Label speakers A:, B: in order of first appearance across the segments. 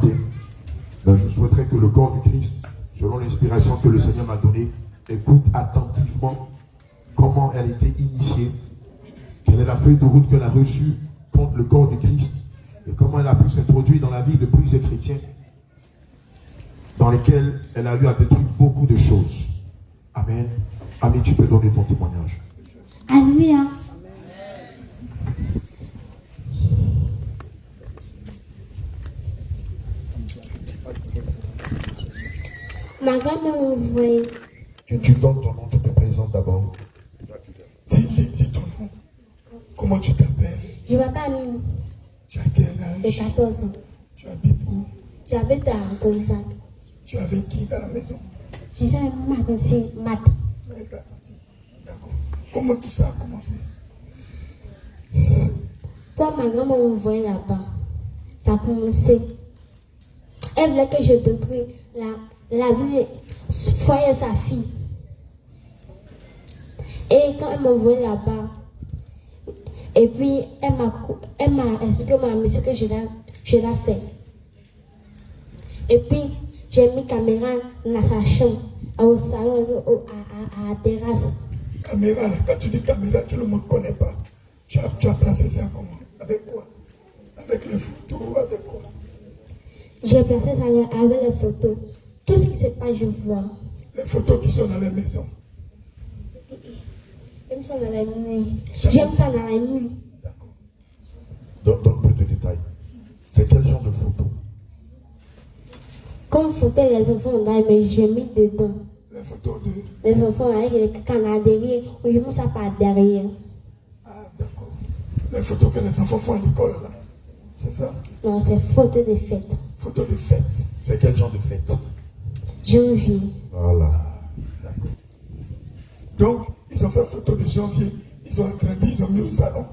A: matin, ben, je souhaiterais que le corps du Christ, selon l'inspiration que le Seigneur m'a donnée, écoute attentivement comment elle a été initiée, quelle est la feuille de route qu'elle a reçue contre le corps du Christ et comment elle a pu s'introduire dans la vie de plusieurs chrétiens dans lesquels elle a eu à détruire beaucoup de choses. Amen. Amen, tu peux donner ton témoignage.
B: Alléluia. Ma grand-mère m'envoyait.
A: Tu donnes ton nom, tu te présentes d'abord.
C: Dis ton nom. Comment tu t'appelles?
B: Je m'appelle Amine.
C: Tu as quel âge?
B: J'ai 14 ans.
C: Tu habites où?
B: J'habite à Tonsac.
C: Tu es avec qui dans la maison?
B: Je suis avec ma tante Mat.
C: Avec ta tante. D'accord. Comment tout ça a commencé?
B: Quand ma grand-mère m'envoyait là-bas, ça a commencé. Elle voulait que je détruise la vie, foyer sa fille. Et quand elle m'a envoyé là-bas, et puis elle m'a expliqué ma mission que je l'ai fait. Et puis j'ai mis caméra dans sa chambre, au salon, à la terrasse.
C: Caméra, là, quand tu dis caméra, tout le monde ne connaît pas. Tu as placé ça comment? Avec quoi? Avec les photos, avec quoi?
B: J'ai placé ça avec les photos. Tout ce qui se passe, je vois.
C: Les photos qui sont dans les maisons.
B: J'aime ça dans les murs. J'aime ça dans les murs.
C: D'accord.
A: Donne plus de détails. C'est quel genre de photo?
B: Comme photo, les enfants là, mais j'ai mis dedans.
C: Les photos de...
B: Les enfants avec les canards derrière, ou je mets ça par derrière.
C: Ah, d'accord. Les photos que les enfants font à l'école, là. C'est ça?
B: Non, c'est photo de fête.
C: Photos de fête.
A: C'est quel genre de fête?
B: Janvier.
A: Voilà.
C: D'accord. Donc, ils ont fait photo de janvier. Ils ont agrandi, ils ont mis au salon.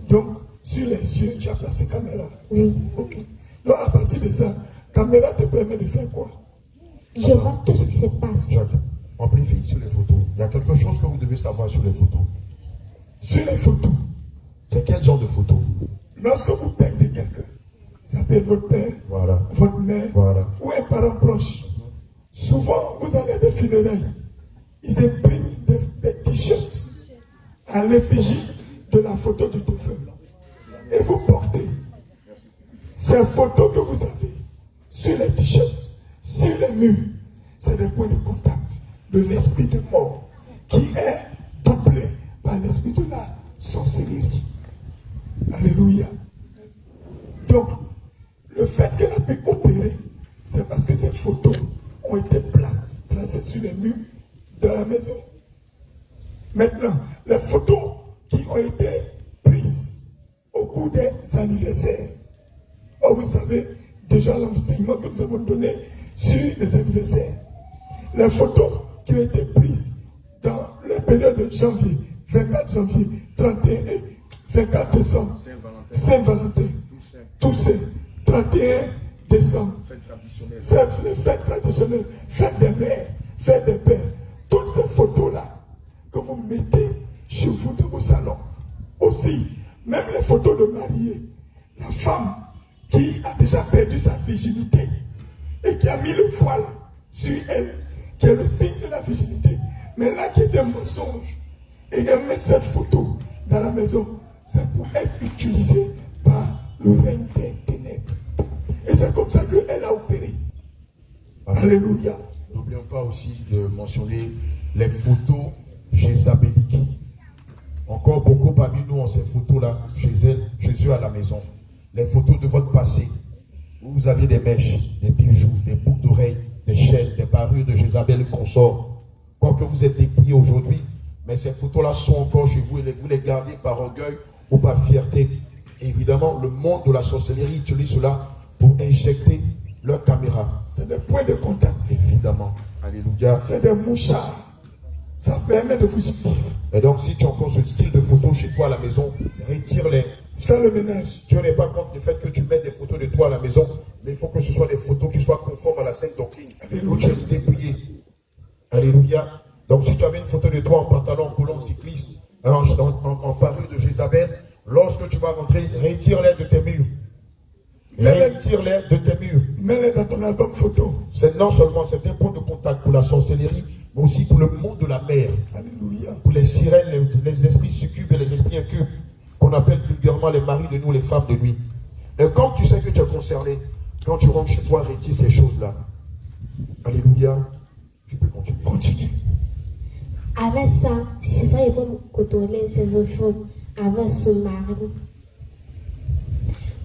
C: Donc, sur les yeux, tu as placé caméra.
B: Oui.
C: Ok. Donc, à partir de ça, caméra te permet de faire quoi?
B: Je vois tout ce qui se passe.
A: Jacques, amplifie sur les photos. Il y a quelque chose que vous devez savoir sur les photos.
C: Sur les photos,
A: C'est quel genre de photo?
C: lorsque vous perdez quelqu'un, ça peut être votre père,
A: Voilà.
C: votre mère,
A: Voilà.
C: ou un parent proche. Souvent, vous allez à des funérailles. Ils impriment des t-shirts à l'effigie de la photo du défunt. Et vous portez ces photos que vous avez sur les t-shirts, sur les murs. C'est des points de contact de l'esprit de mort qui est doublé par l'esprit de la sorcellerie. Alléluia. Donc, le fait qu'elle a pu opérer, c'est parce que ces photos ont été placées sur les murs de la maison. Maintenant, les photos qui ont été prises au cours des anniversaires. Oh, vous savez déjà l'enseignement que nous avons donné sur les anniversaires. Les photos qui ont été prises dans la période de janvier, 24 janvier, 31 et 24 décembre, Saint-Valentin, Toussaint, 31 décembre, c'est les fêtes traditionnelles, fêtes des mères, fêtes des pères. Toutes ces photos-là que vous mettez chez vous dans vos salons. Aussi, même les photos de mariés, la femme qui a déjà perdu sa virginité et qui a mis le voile sur elle, qui est le signe de la virginité, mais là qui est un mensonge, et elle met cette photo dans la maison, c'est pour être utilisé par le règne des ténèbres. Et c'est comme ça qu'elle a opéré. Alléluia.
A: N'oublions pas aussi de mentionner les photos jézabéliques. Encore beaucoup parmi nous ont ces photos-là chez elle, Jésus à la maison. Les photos de votre passé, où vous aviez des mèches, des bijoux, des boucles d'oreilles, des chaînes, des parures de Jézabel et consorts. Quoique vous êtes dépouillés aujourd'hui, mais ces photos-là sont encore chez vous et vous les gardez par orgueil ou par fierté. Et évidemment, le monde de la sorcellerie utilise cela pour injecter leur caméra.
C: C'est des points de contact.
A: Évidemment. Alléluia.
C: C'est des mouchards. Ça permet de vous suivre.
A: Et donc, si tu as encore ce style de photo chez toi à la maison, retire-les.
C: Fais le ménage.
A: Dieu n'est pas contre le fait que tu mettes des photos de toi à la maison, mais il faut que ce soit des photos qui soient conformes à la sainte doctrine. Où tu es dépouillé. Alléluia. Donc, si tu avais une photo de toi en pantalon, en collant cycliste, en parure de Jézabel, lorsque tu vas rentrer, retire-les de tes murs. Retire-les de tes murs.
C: Mets-les dans ton album photo.
A: C'est non seulement c'est un point de contact pour la sorcellerie, mais aussi pour le monde de la mer.
C: Alléluia.
A: Pour les sirènes, les esprits succubes et les esprits incubes, qu'on appelle vulgairement les maris de nous, les femmes de nuit. Et comme tu sais que tu es concerné, quand tu rentres chez toi, retire ces choses-là. Alléluia. Tu peux continuer.
C: Continue.
B: Avec ça, c'est ça, il peut contrôler ses enfants avec son mari.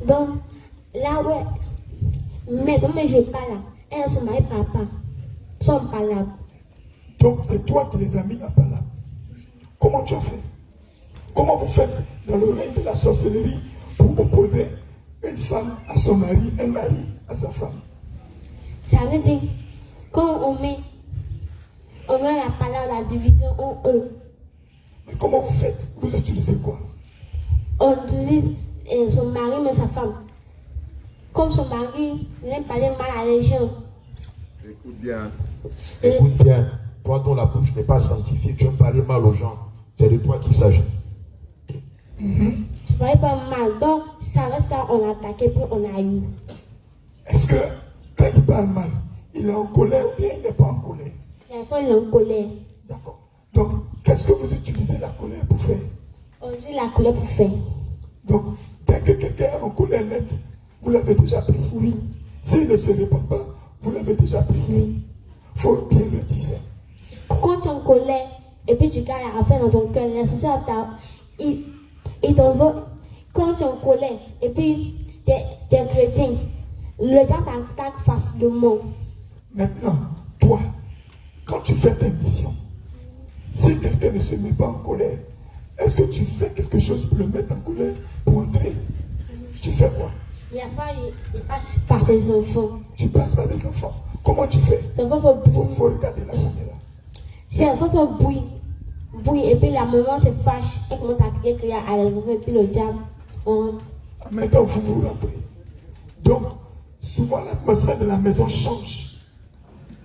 B: Donc, là, ouais, mais comme je pas là, elle et son mari, papa, sont pas là.
C: Donc c'est toi qui les as mis à Pala. Comment tu as fait? Comment vous faites dans le règne de la sorcellerie pour opposer une femme à son mari, un mari à sa femme?
B: Ça veut dire, quand on met la parole, la division en eux,
C: Mais comment vous faites? Vous utilisez quoi?
B: on utilise son mari mais sa femme. Comme son mari n'aime pas les mal à les gens.
D: Écoute bien.
A: Écoute bien, toi dont la bouche n'est pas sanctifiée, tu aimes parler mal aux gens. C'est de toi qu'il s'agit.
B: Tu parlais pas mal. Donc, ça va ça, on a attaqué, puis on a eu.
C: Est-ce que quand il parle mal, il est en colère ou bien il n'est pas en colère?
B: La fois, il est en colère.
C: D'accord. Donc, qu'est-ce que vous utilisez la colère pour faire?
B: On dit la colère pour faire.
C: Donc, dès que quelqu'un est en colère nette, vous l'avez déjà pris.
B: Oui.
C: S'il ne se répand pas, vous l'avez déjà pris.
B: Oui.
C: Il faut bien le dire ça.
B: Quand tu es en colère, et puis tu gardes la affaire dans ton cœur, la société, il t'envoie. Quand tu es en colère, et puis tu es chrétien, le diable t'attaque facilement.
C: Maintenant, toi, quand tu fais tes missions, si quelqu'un ne se met pas en colère, est-ce que tu fais quelque chose pour le mettre en colère, pour entrer? Tu fais quoi?
B: Il passe par ses enfants.
C: Tu passes par les enfants. Comment tu fais?
B: Les enfants
C: Il
B: font
C: faut regarder la caméra.
B: si les enfants font bruit, et puis la maman se fâche, et commence à crier à les enfants, et puis le diable, on...
C: Maintenant, vous rentrez. Donc, souvent, l'atmosphère de la maison change.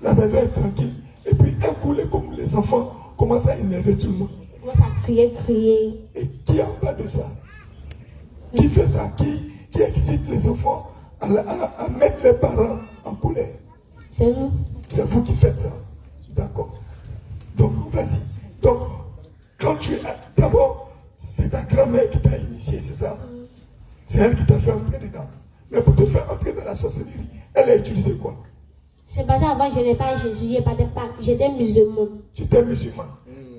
C: La maison est tranquille. Et puis, un coup, les enfants commencent à énerver tout le monde.
B: Ils commencent à crier.
C: Et qui en bas de ça? Qui fait ça? Qui excite les enfants à mettre les parents en colère?
B: C'est nous.
C: C'est vous qui faites ça. D'accord. Donc, vas-y. Donc, quand tu es... D'abord, c'est ta grand-mère qui t'a initié, c'est ça? C'est elle qui t'a fait entrer dedans. Mais pour te faire entrer dans la sorcellerie, elle a utilisé quoi?
B: C'est parce qu'avant, je n'ai pas Jésus, j'étais musulman.
C: Tu étais musulman.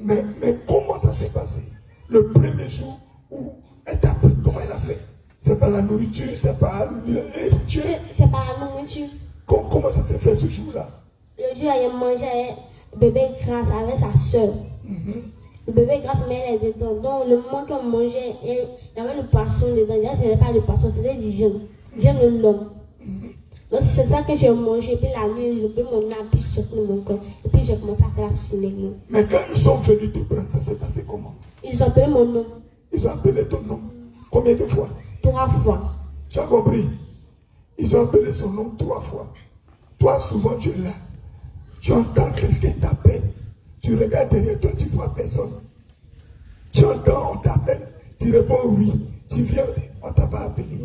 C: Mais comment ça s'est passé? Le premier jour où elle t'a appris, comment elle a fait? C'est pas la nourriture, c'est pas l'héritage.
B: C'est par la nourriture.
C: Comment ça s'est fait ce jour-là?
B: Le jour où elle mangeait bébé grâce avec sa soeur. Le bébé grâce, mais elle est dedans. Donc, le moment qu'on mangeait, il y avait le poisson dedans. D'ailleurs, ce n'était pas le poisson, c'était du viande. Viande de l'homme. Donc, c'est ça que j'ai mangé. Puis la nuit, j'ai pris mon âme, puis surtout mon corps. Et puis, j'ai commencé à faire la cinéma.
C: Mais quand ils sont venus te prendre, ça s'est passé comment?
B: Ils ont appelé mon nom
C: Ils ont appelé ton nom. Combien de fois?
B: 3 fois.
C: Tu as compris? Ils ont appelé son nom 3 fois. Toi, souvent, tu es là. Tu entends quelqu'un t'appelle. Tu regardes derrière toi, tu vois personne. Tu entends, on t'appelle. Tu réponds oui. Tu viens, on ne t'a pas appelé.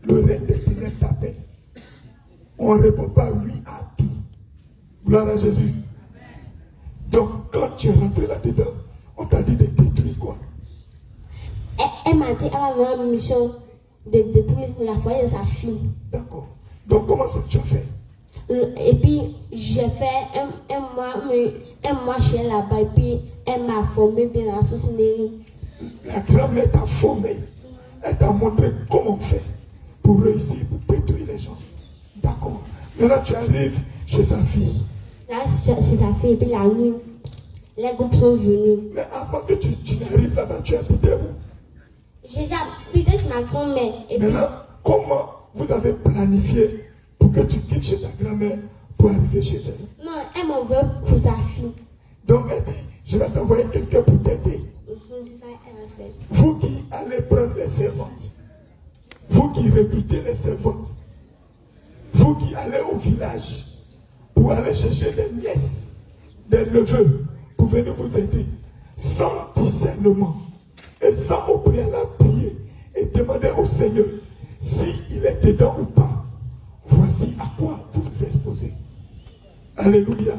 C: Le règne des ténèbres t'appelle. On ne répond pas oui à tout. Gloire à Jésus. Donc, quand tu es rentré là-dedans, on t'a dit de détruire quoi?
B: Elle m'a dit, elle va avoir une mission de détruire la foyer de sa fille.
C: D'accord. Donc, comment ça tu as fait?
B: Et puis, j'ai fait un mois chez elle là-bas. Et puis, elle m'a formé bien dans la sorcellerie.
C: La grand-mère t'a formé. Elle t'a montré comment faire pour réussir, pour détruire les gens. D'accord. Maintenant, tu arrives chez sa fille.
B: Là, chez sa fille, et puis la nuit, les groupes sont venus.
C: Mais avant que tu n'arrives là-bas, tu habitais où?
B: J'ai habité chez ma grand-mère. Et puis,
C: Maintenant, comment vous avez planifié pour que tu quittes chez ta grand-mère pour arriver chez elle?
B: non, elle m'en veut pour sa fille.
C: Donc, elle dit, je vais t'envoyer quelqu'un pour t'aider.
B: C'est ça qu'elle a fait.
C: Vous qui allez prendre les servantes, vous qui recrutez les servantes, vous qui allez au village pour aller chercher des nièces, des neveux, pour venir vous aider, sans discernement et sans au préalable prier et demander au Seigneur s'il est dedans ou pas. voici à quoi vous vous exposez. Alléluia.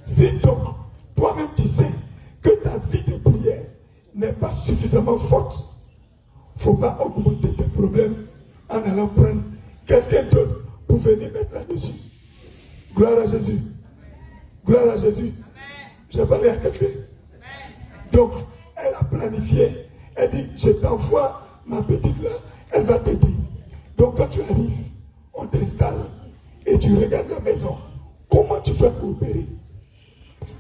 C: Si donc, toi-même tu sais que ta vie de prière n'est pas suffisamment forte, il ne faut pas augmenter tes problèmes en allant prendre quelqu'un d'autre pour venir mettre là-dessus. Gloire à Jésus. Gloire à Jésus. J'ai parlé à quelqu'un. Donc, elle a planifié. Elle dit, je t'envoie ma petite là, elle va t'aider. Donc, quand tu arrives, on t'installe et tu regardes la maison. Comment tu fais pour opérer?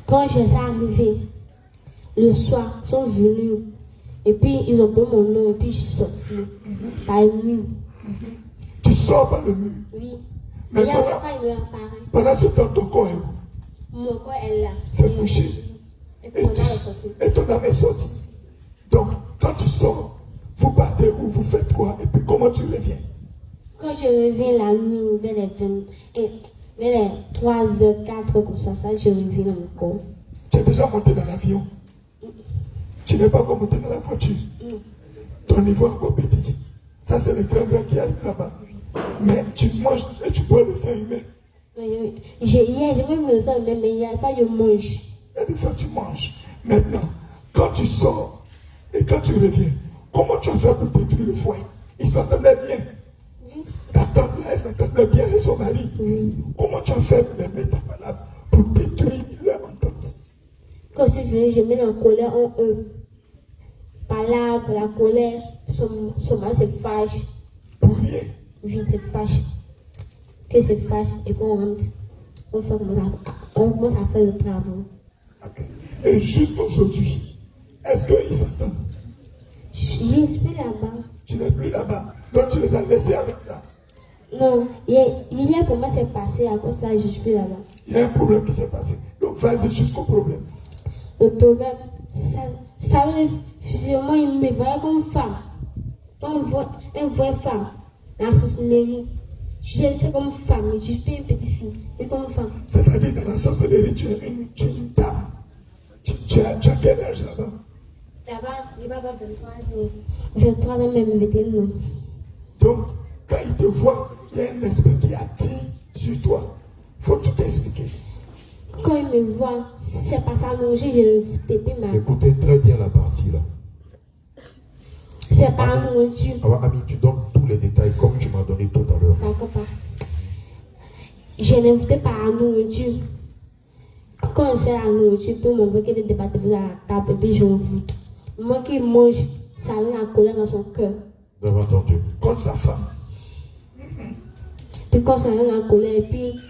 B: Quand je suis arrivée, le soir, ils sont venus. Et puis, ils ont pris mon nom et puis je suis sortie par le mur.
C: Tu sors par le mur.
B: Oui.
C: Mais
B: Il y a longtemps, il me apparaît.
C: pendant ce temps, ton corps est où?
B: Mon corps est là.
C: C'est couché.
B: Et puis, mon âme est sortie.
C: Et ton âme est sortie. Donc, quand tu sors, vous partez où? Vous faites quoi? Et puis, comment tu reviens?
B: Quand je reviens la nuit, vers les 3h, 4 comme ça, je reviens dans mon corps.
C: Tu es déjà monté dans l'avion. Tu n'es pas encore monté dans la voiture. Ton niveau est encore petit. Ça, c'est le grand qui arrive là-bas. Mais tu manges et tu bois le sang humain.
B: Hier, j'ai même le sang humain, mais il y a pas je mange.
C: Et des fois, tu manges. Maintenant, quand tu sors et quand tu reviens, comment tu as fait pour détruire le foyer? Il s'entendait bien. Ta tante là, elle s'entendait bien avec son mari. Comment tu as fait pour les mettre en malade, pour détruire leur entente?
B: Quand je viens, je mets la colère en eux. Par là, pour la colère, son mari se fâche.
C: Pour rien.
B: Oui, se fâche. Que se fâche et qu'on rentre. On commence à faire le travail.
C: Okay. Et juste aujourd'hui, est-ce qu'ils s'entendent?
B: Je suis là-bas.
C: Tu n'es plus là-bas. Donc tu les as laissés avec ça.
B: Non, il y a comment c'est passé à cause de ça, je suis là-bas.
C: Il y a un problème qui s'est passé. Donc vas-y jusqu'au problème.
B: Le problème, ça veut dire, physiquement, il me voyait comme femme. Comme une vraie femme. Dans la sorcellerie, je fait comme femme, je suis une petite fille, mais comme femme.
C: C'est-à-dire dans la sorcellerie, tu es une dame. Tu as quel âge là-bas?
B: Là-bas, il va avoir 23 ans. 23 ans, même 21 ans.
C: Donc, quand il te voit, il y a un esprit qui attire sur toi. Il faut tout expliquer.
B: Quand il me voit, c'est pas ça manger, je le tapis ma.
A: Écoutez très bien la partie là.
B: C'est pas un nourriture.
A: Alors, Ami, tu donnes tous les détails comme tu m'as donné tout à l'heure.
B: D'accord, pas. Je l'invite par la nourriture. Quand c'est la nourriture, puis mon veut des débattre à la table, et puis je voûte. Moi qui mange, ça a la colère dans son cœur.
A: Vous avez entendu?
C: Contre sa femme.
B: Puis quand ça a la colère, et puis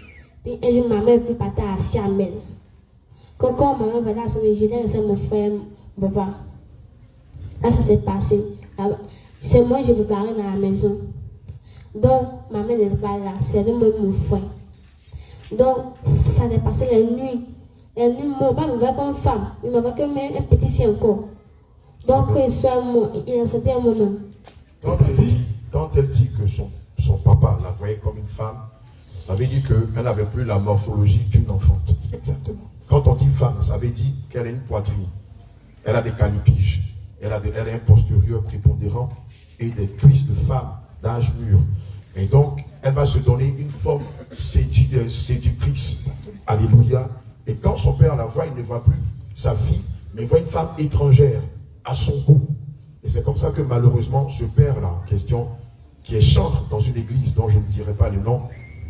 B: un jour, ma mère peut partir à Siamel. Quand maman va là, je l'ai laissé mon frère, mon papa. Là, ça s'est passé. C'est moi, je me parlais dans la maison. Donc, ma mère n'est pas là. C'est de mon frère. Donc, ça s'est passé la nuit. La nuit, mon papa me voit comme femme. Il m'a vu comme un petit fille encore. Donc, il a sauté un moment.
A: Quand elle dit que son papa la voyait comme une femme, ça veut dire qu'elle n'avait plus la morphologie d'une enfante.
C: Exactement.
A: Quand on dit femme, ça veut dire qu'elle a une poitrine, elle a des calipiges, elle a un postérieur prépondérant et des cuisses de femme d'âge mûr. Et donc, elle va se donner une forme séductrice. Alléluia. Et quand son père la voit, il ne voit plus sa fille, mais il voit une femme étrangère à son goût. Et c'est comme ça que malheureusement, ce père-là en question, qui est chantre dans une église dont je ne dirai pas le nom,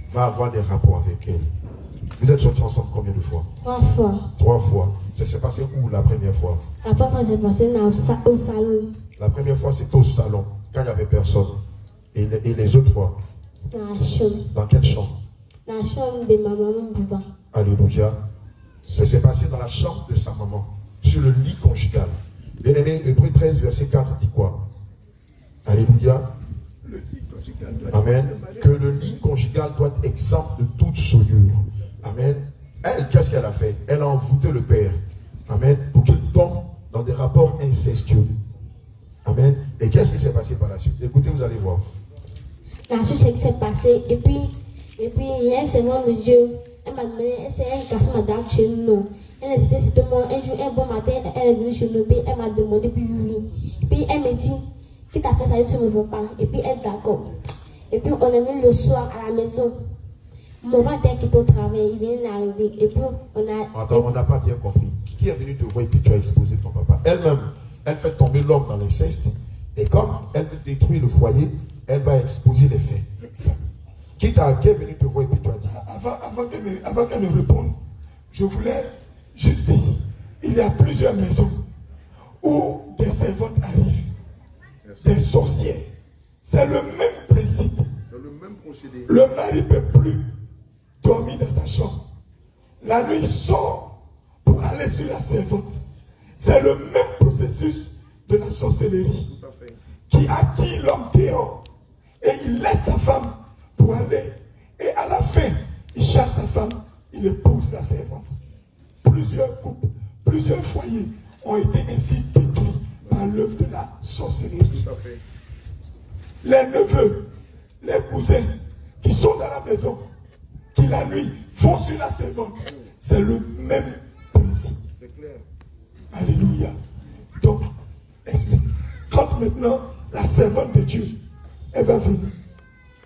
A: va avoir des rapports avec elle. Vous êtes sortis ensemble combien de fois?
B: 3 fois.
A: 3 fois. Ça s'est passé où la première fois?
B: La première fois, j'ai passé au salon.
A: La première fois, c'était au salon, quand il n'y avait personne. Et les autres fois?
B: Dans la chambre.
A: Dans quelle chambre?
B: Dans la chambre de ma maman, papa.
A: Alléluia. Ça s'est passé dans la chambre de sa maman, sur le lit conjugal. Bien-aimé, Hébreux 13, verset 4 dit quoi? Alléluia. Amen. Que le lit conjugal doit être exempt de toute souillure. Amen. Elle, qu'est-ce qu'elle a fait? Elle a envoûté le père. Amen. Pour qu'il tombe dans des rapports incestueux. Amen. Et qu'est-ce qui s'est passé par la suite? Écoutez, vous allez voir.
B: La suite, c'est ce qui s'est passé. Et puis, il y a un servant de Dieu. Elle m'a demandé, c'est un garçon madame chez nous. Elle était c'était moi. Un jour, un bon matin, elle est venue chez nous. Puis elle m'a demandé, puis oui. Puis elle me dit, qui t'a fait ça sur mon papa? Et puis elle est d'accord. Et puis on est venu le soir à la maison. Mon père était quitté au travail, il vient d'arriver. Et puis on a...
A: Attends, on n'a pas bien compris. Qui est venu te voir et puis tu as exposé ton papa? Elle-même, elle fait tomber l'homme dans l'inceste. Et comme elle veut détruire le foyer, elle va exposer les faits. Qui est venu te voir et puis tu as dit?
C: Avant qu'elle ne réponde, je voulais juste dire, il y a plusieurs maisons où des servantes arrivent, des sorcières. C'est le même principe.
D: C'est le même procédé.
C: Le mari ne peut plus dormir dans sa chambre. La nuit, il sort pour aller sur la servante. C'est le même processus de la sorcellerie
D: Tout à fait.
C: qui attire l'homme dehors. Et il laisse sa femme pour aller. Et à la fin, il chasse sa femme, il épouse la servante. Plusieurs couples, plusieurs foyers ont été ainsi détruits par l'œuvre de la sorcellerie.
D: Tout à fait.
C: Les neveux, les cousins qui sont dans la maison, qui la nuit vont sur la servante, c'est le même principe.
D: C'est clair.
C: Alléluia. Donc, explique. Quand maintenant la servante de Dieu, elle va venir,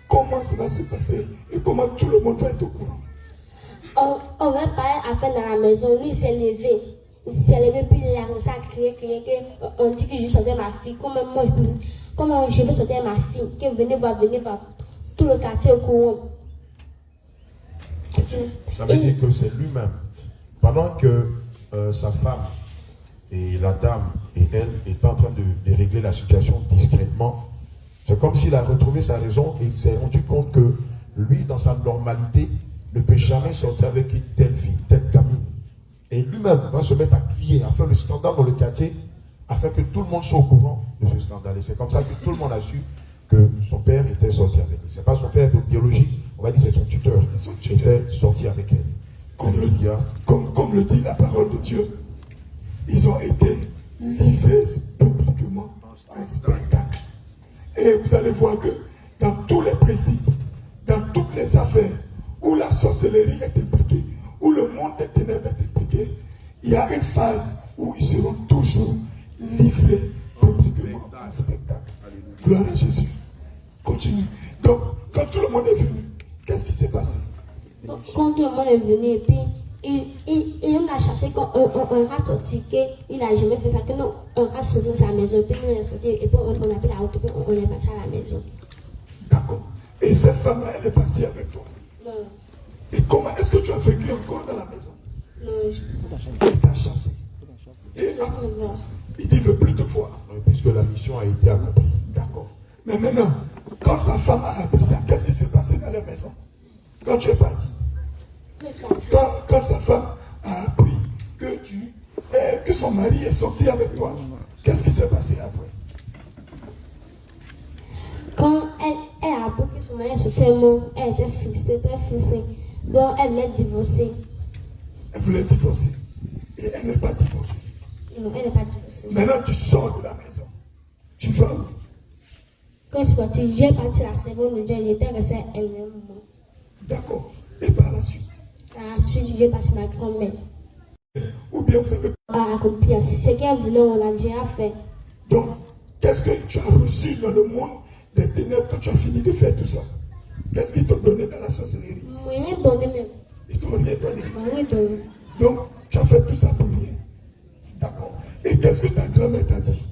C: comment ça va se passer et comment tout le monde va être au courant?
B: On va parler à faire dans la maison. Lui, il s'est levé. Il s'est levé, puis il a commencé à crier. On dit que je sortais ma fille. Comment je vais sortir ma fille? Que venez voir. Tout le quartier au courant.
A: Ça veut dire que c'est lui-même. Pendant que sa femme et la dame et elle étaient en train de régler la situation discrètement, c'est comme s'il a retrouvé sa raison et il s'est rendu compte que lui, dans sa normalité, ne peut jamais sortir avec une telle fille, telle gamine. Et lui-même va se mettre à crier, à faire le scandale dans le quartier, afin que tout le monde soit au courant de ce scandale. Et c'est comme ça que tout le monde a su que son père était sorti avec elle. Ce n'est pas son père biologique, on va dire c'est son tuteur. Il était sorti avec elle.
C: Comme le dit la parole de Dieu, ils ont été livrés publiquement en spectacle. Et vous allez voir que dans tous les principes, dans toutes les affaires où la sorcellerie est impliquée, où le monde des ténèbres est impliqué, il y a une phase où ils seront toujours livrés publiquement en spectacle. Gloire à Jésus. Continue. Donc, quand tout le monde est venu, qu'est-ce qui s'est passé?
B: Quand tout le monde est venu, et puis il nous a chassé quand on a sorti, qu'il n'a jamais fait ça, que nous, on a sorti de sa maison, puis nous on est sorti, et puis on a pris la route, puis on est parti à la maison.
C: D'accord. Et cette femme-là, elle est partie avec toi.
B: Non.
C: Et comment est-ce que tu as vécu encore dans la maison?
B: Non.
C: Elle t'a chassé. Et là, il dit, il ne veut plus te voir.
A: Puisque la mission a été accomplie.
C: D'accord. Mais maintenant, quand sa femme a appris ça, qu'est-ce qui s'est passé dans la maison? Quand tu es parti. Quand sa femme a appris que son mari est sorti avec toi, qu'est-ce qui s'est passé après?
B: Quand elle a appris que son mari est sorti avec moi, elle était frustrée, très frustrée. Donc elle voulait divorcer.
C: Elle voulait divorcer. Et elle n'est pas divorcée.
B: Non, elle n'est pas divorcée.
C: Maintenant, tu sors de la maison. Tu vas où?
B: Quand je suis partie, j'ai parti la seconde de Dieu, j'étais restée elle-même.
C: D'accord. Et par la suite?
B: Par la suite, j'ai passé ma grand-mère.
C: Ou bien vous avez...
B: À accomplir. Ce qu'elle voulait, on l'a déjà fait.
C: Donc, qu'est-ce que tu as reçu dans le monde des ténèbres quand tu as fini de faire tout ça? Qu'est-ce qu'ils t'ont donné dans la sorcellerie?
B: Rien donné même.
C: Ils t'ont rien donné.
B: Rien donné.
C: Donc, tu as fait tout ça pour rien. D'accord. Et qu'est-ce que ta grand-mère t'a dit?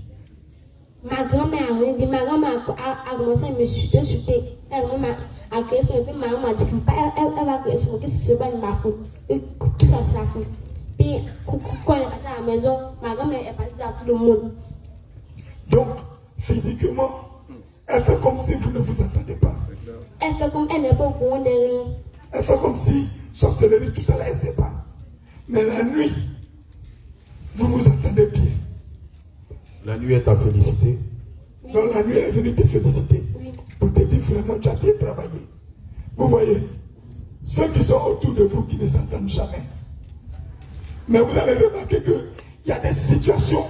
B: Ma grand-mère a rien dit. Ma grand-mère a commencé à me chuter. Elle a crié sur moi. Puis ma maman m'a dit elle va crier sur moi. Qu'est-ce qui se passe de ma faute? Et tout ça, c'est la faute. Puis, quand elle est passée à la maison, ma grand-mère est partie dans tout le monde.
C: Donc, physiquement, elle fait comme si vous ne vous attendez pas.
B: Elle fait comme elle n'est pas au courant de rien.
C: Elle fait comme si sorcellerie, tout ça là, elle ne sait pas. Mais la nuit, vous vous attendez bien.
A: La nuit, elle t'a félicité.
B: Oui.
C: Donc la nuit, elle est venue te féliciter.
B: Oui.
C: Pour te dire vraiment, tu as bien travaillé. Vous voyez, ceux qui sont autour de vous qui ne s'attendent jamais. Mais vous allez remarquer qu'il y a des situations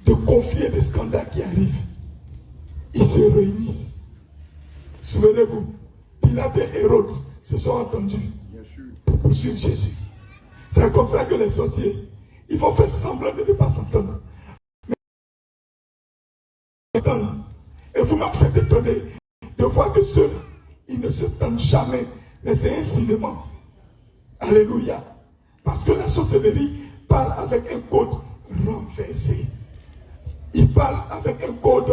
C: de conflits et de scandales qui arrivent. Ils se réunissent. Souvenez-vous, Pilate et Hérode se sont entendus pour poursuivre Jésus. C'est comme ça que les sorciers, ils vont faire semblant de ne pas s'entendre. Mais et vous m'avez fait étonner. de voir que ceux-là, ils ne se tendent jamais. Mais c'est un cinéma. Alléluia. Parce que la sorcellerie parle avec un code renversé. Il parle avec un code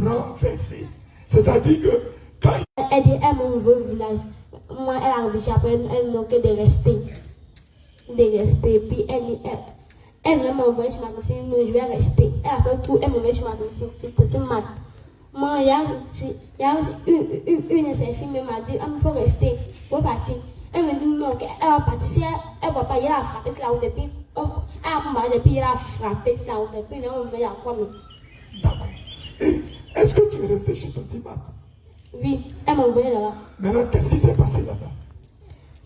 C: renversé. C'est-à-dire que quand
B: Elle dit, elle m'a envoyé au village. Moi, elle a réfléchi après, elle n'a que de rester. De rester. Puis elle m'a envoyé chez ma tante, non, je vais rester. Elle a fait tout, elle m'a envoyé chez ma tante, c'est mat. Moi, il y a aussi une de ses filles m'a dit, il faut rester, il faut partir. Elle me dit non, elle va partir. Si elle ne va pas, il a frappé sur la route depuis. Elle a marché, puis il a frappé sur la route depuis. Elle m'a dit à quoi non.
C: D'accord. Et est-ce que tu es resté chez ton petit Mat?
B: Oui, elle m'a envoyé là-bas.
C: Maintenant, qu'est-ce qui s'est passé là-bas?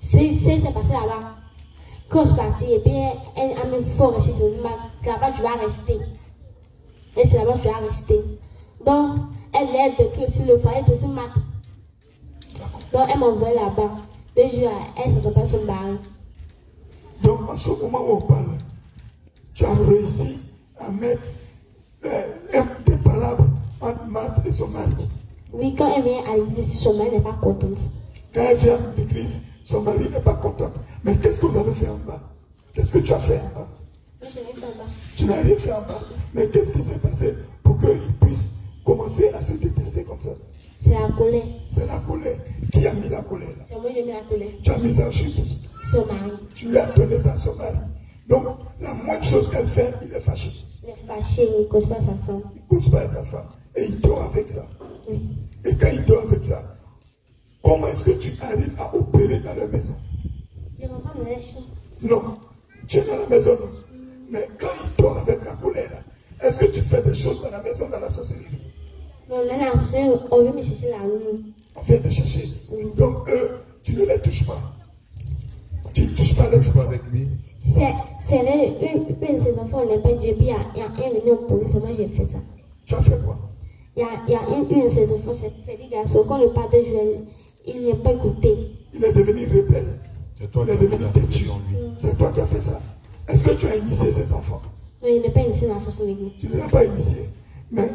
B: C'est passé là-bas. Quand je suis partie, et puis elle a mis fort rester sur le mat. Là-bas, tu vas rester. Et c'est là-bas, tu vas rester. Donc, elle aide de tout sur le foyer de ce mat. Donc, elle m'a envoyé là-bas. 2 jours, elle ne s'est pas son baril.
C: Donc, à ce moment où on parle, tu as réussi à mettre des palabres entre Mat et son mari.
B: Oui, quand elle vient à l'église, son mari n'est pas contente.
C: Quand elle vient à l'église, son mari n'est pas content. Mais qu'est-ce que vous avez fait en bas? Qu'est-ce que tu as fait en bas?
B: Moi, je n'ai pas en bas.
C: Tu n'as rien fait en bas. Mais qu'est-ce qui s'est passé pour qu'il puisse commencer à se détester comme ça?
B: C'est la colère.
C: C'est la colère. Qui a mis la colère là?
B: C'est moi qui ai mis la colère.
C: Tu as mis ça en chute.
B: Son mari.
C: Tu lui as donné ça à son mari. Donc, la moindre chose qu'elle fait, il est fâché.
B: Il est fâché, il ne cause pas sa femme.
C: Il ne cause pas à sa femme. Et il dort avec ça.
B: Oui.
C: Et quand il dort avec ça, comment est-ce que tu arrives à opérer dans la maison?
B: Je ne vais pas me lâcher.
C: Non. Tu es dans la maison, non. Mais quand il dort avec la colère, est-ce que tu fais des choses dans la maison, dans la sorcellerie?
B: Non, là, on veut me chercher la nuit.
C: On vient te chercher. Donc, eux, tu ne les touches pas. Tu ne touches pas les
A: Je suis
C: enfants.
A: avec lui.
B: C'est vrai, une de ses enfants n'est pas Dieu. Puis il y a un venu au police, moi j'ai fait ça.
C: Tu as fait quoi?
B: Il y a une de ses enfants, c'est un petit garçon. Quand le père de Joël, il n'a pas écouté.
C: Il est devenu rebelle.
A: C'est toi
C: Il est
A: qui as
C: devenu
A: mis la
C: têtu.
A: pression en lui.
C: C'est toi qui as fait ça. Est-ce que tu as initié ces enfants?
B: Non, il n'est pas initié dans la sorcellerie.
C: Tu ne l'as pas initié. Mais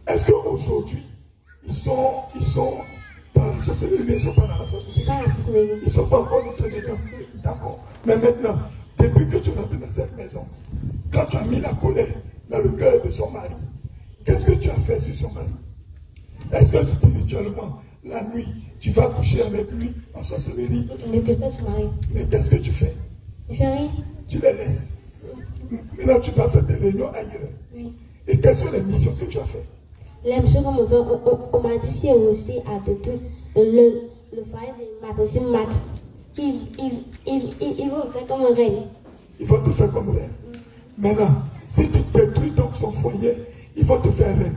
C: est-ce qu'aujourd'hui, ils sont dans la sorcellerie, mais ils ne sont pas dans la sorcellerie?
B: Pas la sorcellerie.
C: Ils ne sont pas encore entrés dedans. D'accord. Mais maintenant, depuis que tu es rentré dans cette maison, quand tu as mis la colère dans le cœur de son mari, qu'est-ce que tu as fait sur son mari? Est-ce que spirituellement, la nuit, tu vas coucher avec lui en sorcellerie?
B: Il ne peut pas se marier.
C: Mais qu'est-ce que tu fais?
B: Je fais rien.
C: Tu les laisses. Maintenant, tu vas faire des réunions ailleurs.
B: Oui.
C: Et quelles sont les missions que tu as faites?
B: Les missions qu'on me fait, on m'a dit si aussi à détruire le foyer de Mat, c'est Mat. Ils vont me faire comme un reine.
C: Ils vont te faire comme reine. Maintenant, si tu détruis donc son foyer, ils vont te faire reine.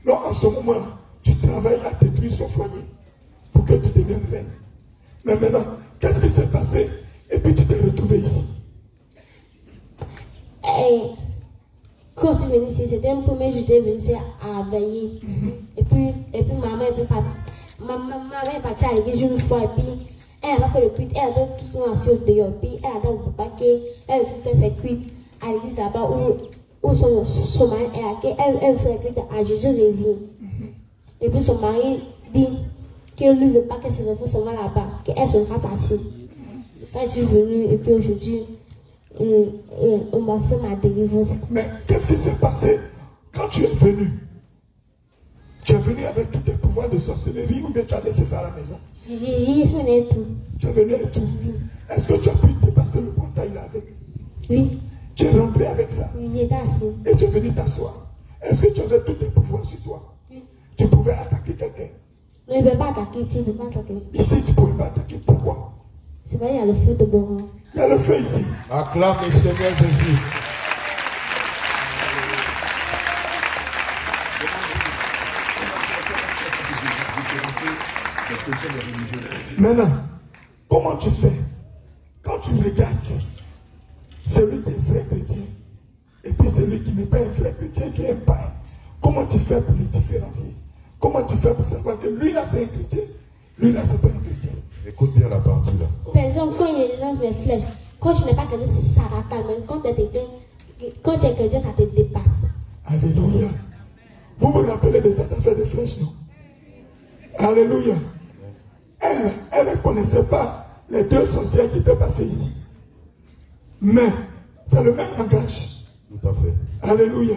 C: Donc, en ce moment-là, tu travailles à détruire son foyer pour que tu deviennes reine. Mais maintenant, qu'est-ce qui s'est passé? Et puis tu t'es retrouvé ici.
B: Et quand je suis venue ici, c'était un premier jour, j'étais venue ici à veiller. Et puis maman et puis papa. Maman est partie à l'église une fois et puis elle a fait le culte, elle a donné tout son ancien dehors. Puis elle a dit au papa qu'elle veut faire ses cultes à l'église là-bas où son mari est là, elle fait les cultes à Jésus de vie. Et puis son mari dit que lui ne veut pas que ses enfants s'en vont là-bas, qu'elle sera partie. Quand je suis venue et puis aujourd'hui, on m'a fait ma délivrance.
C: Mais qu'est-ce qui s'est passé quand tu es venu? Tu es venu avec tous tes pouvoirs de sorcellerie ou bien tu as laissé ça à la maison?
B: J'ai sonné tout.
C: Tu es venu avec tout. Est-ce que tu as pu dépasser le portail là avec?
B: Oui,
C: Tu es rentré avec ça
B: j'étais assis.
C: et tu es venu t'asseoir. Est-ce que tu avais tous tes pouvoirs sur toi?
B: Oui.
C: Tu pouvais attaquer quelqu'un.
B: Non, il ne veut pas attaquer ici, il ne veut pas attaquer.
C: Ici, tu ne pouvais pas attaquer. Pourquoi?
B: C'est vrai, il y a le feu de Boran.
C: Il y a le feu ici.
A: Acclame le Seigneur Jésus.
C: Maintenant, comment tu fais quand tu regardes celui qui est vrai chrétien et puis celui qui n'est pas un vrai chrétien, qui est un païen? Comment tu fais pour les différencier? Comment tu fais pour savoir que lui là c'est un chrétien, lui là c'est pas un chrétien?
A: Écoute bien la partie là.
B: Par exemple, quand il lance les flèches, quand tu n'es pas chrétien, ça va calmer. Quand tu es chrétien, ça te dépasse.
C: Alléluia. Vous vous rappelez de cette affaire de flèche, non? Alléluia. Elle ne connaissait pas les deux sorcières qui étaient passées ici. Mais c'est le même langage.
A: Tout à fait.
C: Alléluia.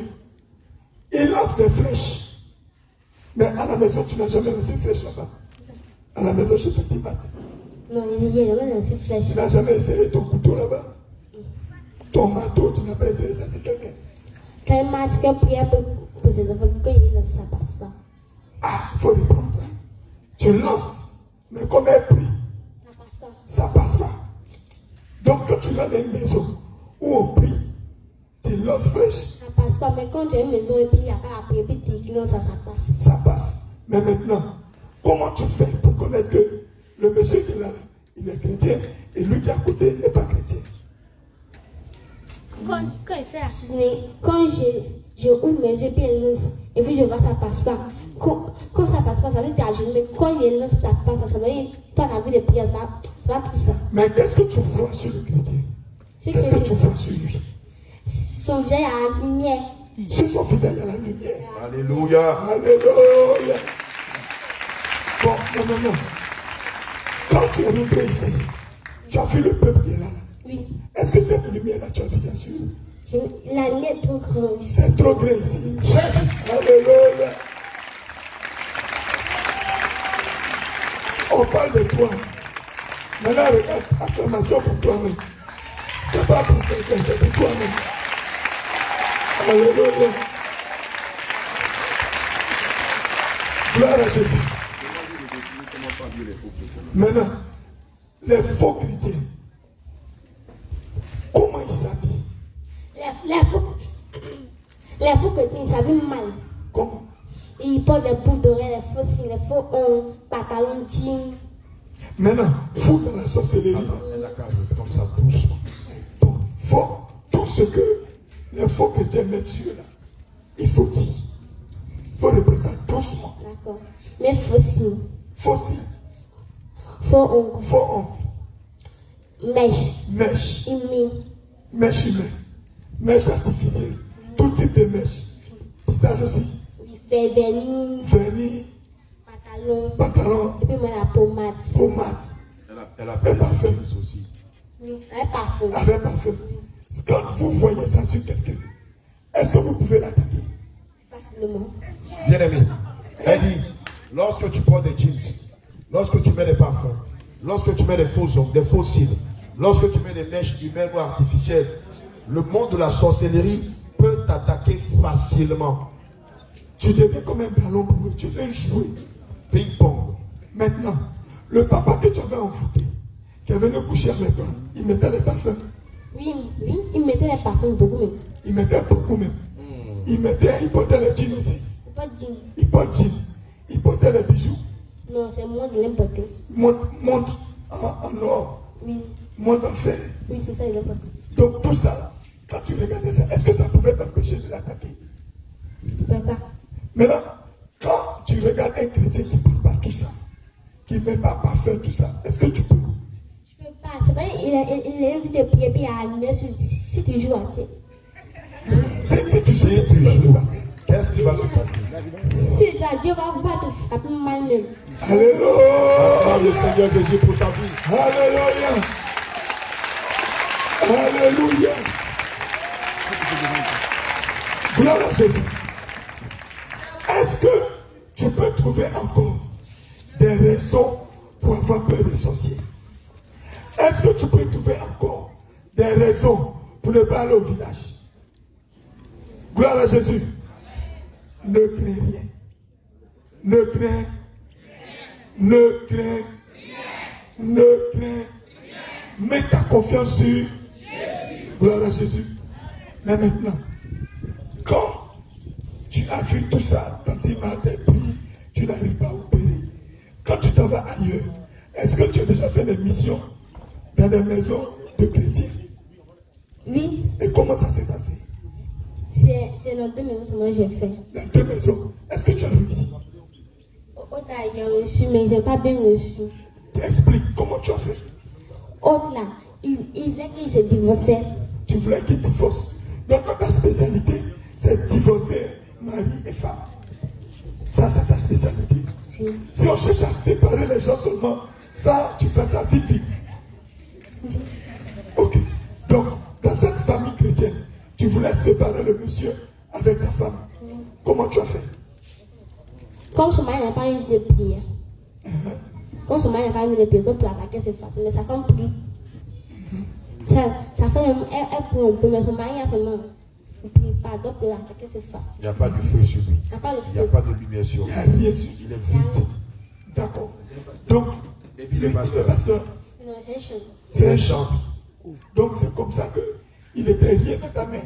C: Il lance des flèches. Mais à la maison, tu n'as jamais lancé flèche là-bas. À la maison, chez Petit Pat.
B: Non, il y a une flèche.
C: Tu n'as jamais essayé ton couteau là-bas. Ton marteau, tu n'as pas essayé ça, c'est quelqu'un.
B: Quand il m'a dit qu'un prière pour ses enfants, quand il lance, ça passe pas.
C: Ah, il faut reprendre ça. Tu lances, mais comme elle prie, ça passe pas. Donc quand tu vas dans une maison où on prie, tu lances flèche.
B: Ça passe pas, mais quand tu as une maison et puis il n'y a pas la prière, puis tu dis non, ça passe.
C: Ça passe. Mais maintenant, comment tu fais pour connaître que le monsieur qui est là, il est chrétien et lui qui est à côté n'est pas chrétien?
B: Quand il fait la soutenue, quand je ouvre mes yeux, puis il lance, et puis je vois ça passe pas. Quand ça passe pas, ça veut dire que mais quand il lance, ça passe, ça veut dire que toi, la vie de prière, ça va tout ça.
C: Mais qu'est-ce que tu vois sur le chrétien? Qu'est-ce que tu vois sur lui?
B: Son visage a la lumière.
C: Sur son visage, il y a la lumière.
A: Alléluia.
C: Alléluia. Bon, non. Quand tu es rentré ici, tu as vu le peuple qui est là.
B: Oui.
C: Est-ce que cette lumière-là, tu as vu ça sur lui?
B: La lumière est trop grande.
C: C'est trop grand ici. Alléluia. On parle de toi. Maintenant, regarde, acclamation pour toi-même. C'est pas pour quelqu'un, c'est pour toi-même. Alléluia. Gloire à Jésus. Maintenant, les faux chrétiens, comment ils s'habillent?
B: Les faux chrétiens, ils s'habillent mal.
C: Comment?
B: Ils portent des boucles d'oreilles, les faux pantalons jeans.
C: Maintenant, fou dans la sorcellerie.
A: Elle a qu'à comme ça doucement.
C: Donc, faut tout ce que les faux chrétiens mettent sur là, il faut dire. Il faut représenter doucement.
B: D'accord. Mais faux signes.
C: Faux signes.
B: Faux ongles.
C: Faux ongles.
B: Mèches.
C: Mèche humaine. Mèche artificielle. Tout type de mèche. Tissage aussi.
B: Vernis.
C: Pantalon.
B: Et puis moi la pommade.
A: Elle a fait parfum aussi.
B: Oui, avec parfum.
C: Avec parfum. Quand vous voyez ça sur quelqu'un, est-ce que vous pouvez l'attaquer?
B: Facilement.
A: Bien aimé, elle dit, lorsque tu portes des jeans, lorsque tu mets des parfums, lorsque tu mets des faux ongles, des faux cils, lorsque tu mets des mèches humaines ou artificielles, le monde de la sorcellerie peut t'attaquer facilement.
C: Tu deviens comme un ballon pour eux, tu fais jouer.
A: Ping-pong.
C: Maintenant, le papa que tu avais envoûté, qui est venu coucher avec toi, il mettait les parfums.
B: Oui, il mettait les parfums beaucoup même.
C: Il mettait beaucoup même. Il portait les jeans aussi.
B: Pas de jeans.
C: Il porte jeans. Il portait les bijoux.
B: Non, c'est moi de l'importer.
C: Montre en or.
B: Oui.
C: Montre en fer.
B: Oui, c'est ça, il l'importer.
C: Donc tout ça, quand tu regardais ça, est-ce que ça pouvait t'empêcher de l'attaquer?
B: Papa.
C: Maintenant, quand tu regardes un chrétien qui ne parle pas tout ça, qui ne met pas parfum, tout ça, est-ce que tu peux?
B: Je peux pas. C'est vrai, il est invité de prier, puis il a allumé si tu joues à pied.
C: Si tu sais ce qui va se passer.
A: Qu'est-ce qui va se passer?
B: Si Dieu va te frapper mal même.
C: Alléluia.
A: Acclame le Seigneur Jésus pour ta vie.
C: Alléluia. Alléluia. Gloire à Jésus. Est-ce que tu peux trouver encore des raisons pour avoir peur des sorciers? Est-ce que tu peux trouver encore des raisons pour ne pas aller au village? Gloire à Jésus. Ne crains rien. Ne crains. Ne crains. Ne crains. Mets ta confiance sur Jésus. Gloire à Jésus. Mais maintenant, quand tu as vu tout ça, quand il m'a pris, tu n'arrives pas à opérer. Quand tu t'en vas ailleurs, est-ce que tu as déjà fait des missions dans des maisons de chrétiens?
B: Oui.
C: Et comment ça s'est passé?
B: C'est dans 2 maisons que moi j'ai fait.
C: Dans 2 maisons. Est-ce que tu as réussi?
B: Autre là, j'ai reçu, mais je n'ai pas bien reçu.
C: Explique comment tu as fait.
B: Autre là, il voulait qu'il se divorçait.
C: Tu voulais qu'il divorce. Donc ta spécialité, c'est divorcer mari et femme. Ça, c'est ta spécialité.
B: Oui.
C: Si on cherche à séparer les gens seulement, ça, tu fais ça vite, vite. Ok. Donc, dans cette famille chrétienne, tu voulais séparer le monsieur avec sa femme. Comment tu as fait?
B: Comme son mari n'a pas eu de prière. Comme son mari n'a pas eu de prière, pour l'attaquer c'est facile. Mais sa femme prie. Sa femme, elle prie un peu, mais son mari a seulement ne prie pas. Donc pour l'attaquer c'est facile.
A: Il n'y a pas de feu sur lui.
B: Il n'y a pas de
A: Il n'y a
B: feu.
A: pas de lumière sur
C: Il
A: lui.
C: n'y a rien sur.
A: Il est vide.
C: D'accord. Donc,
A: Et puis le
C: lui,
A: pasteur,
B: Non, j'ai chaud.
C: c'est un chantre. Donc c'est comme ça qu'il n'était rien dans ta main.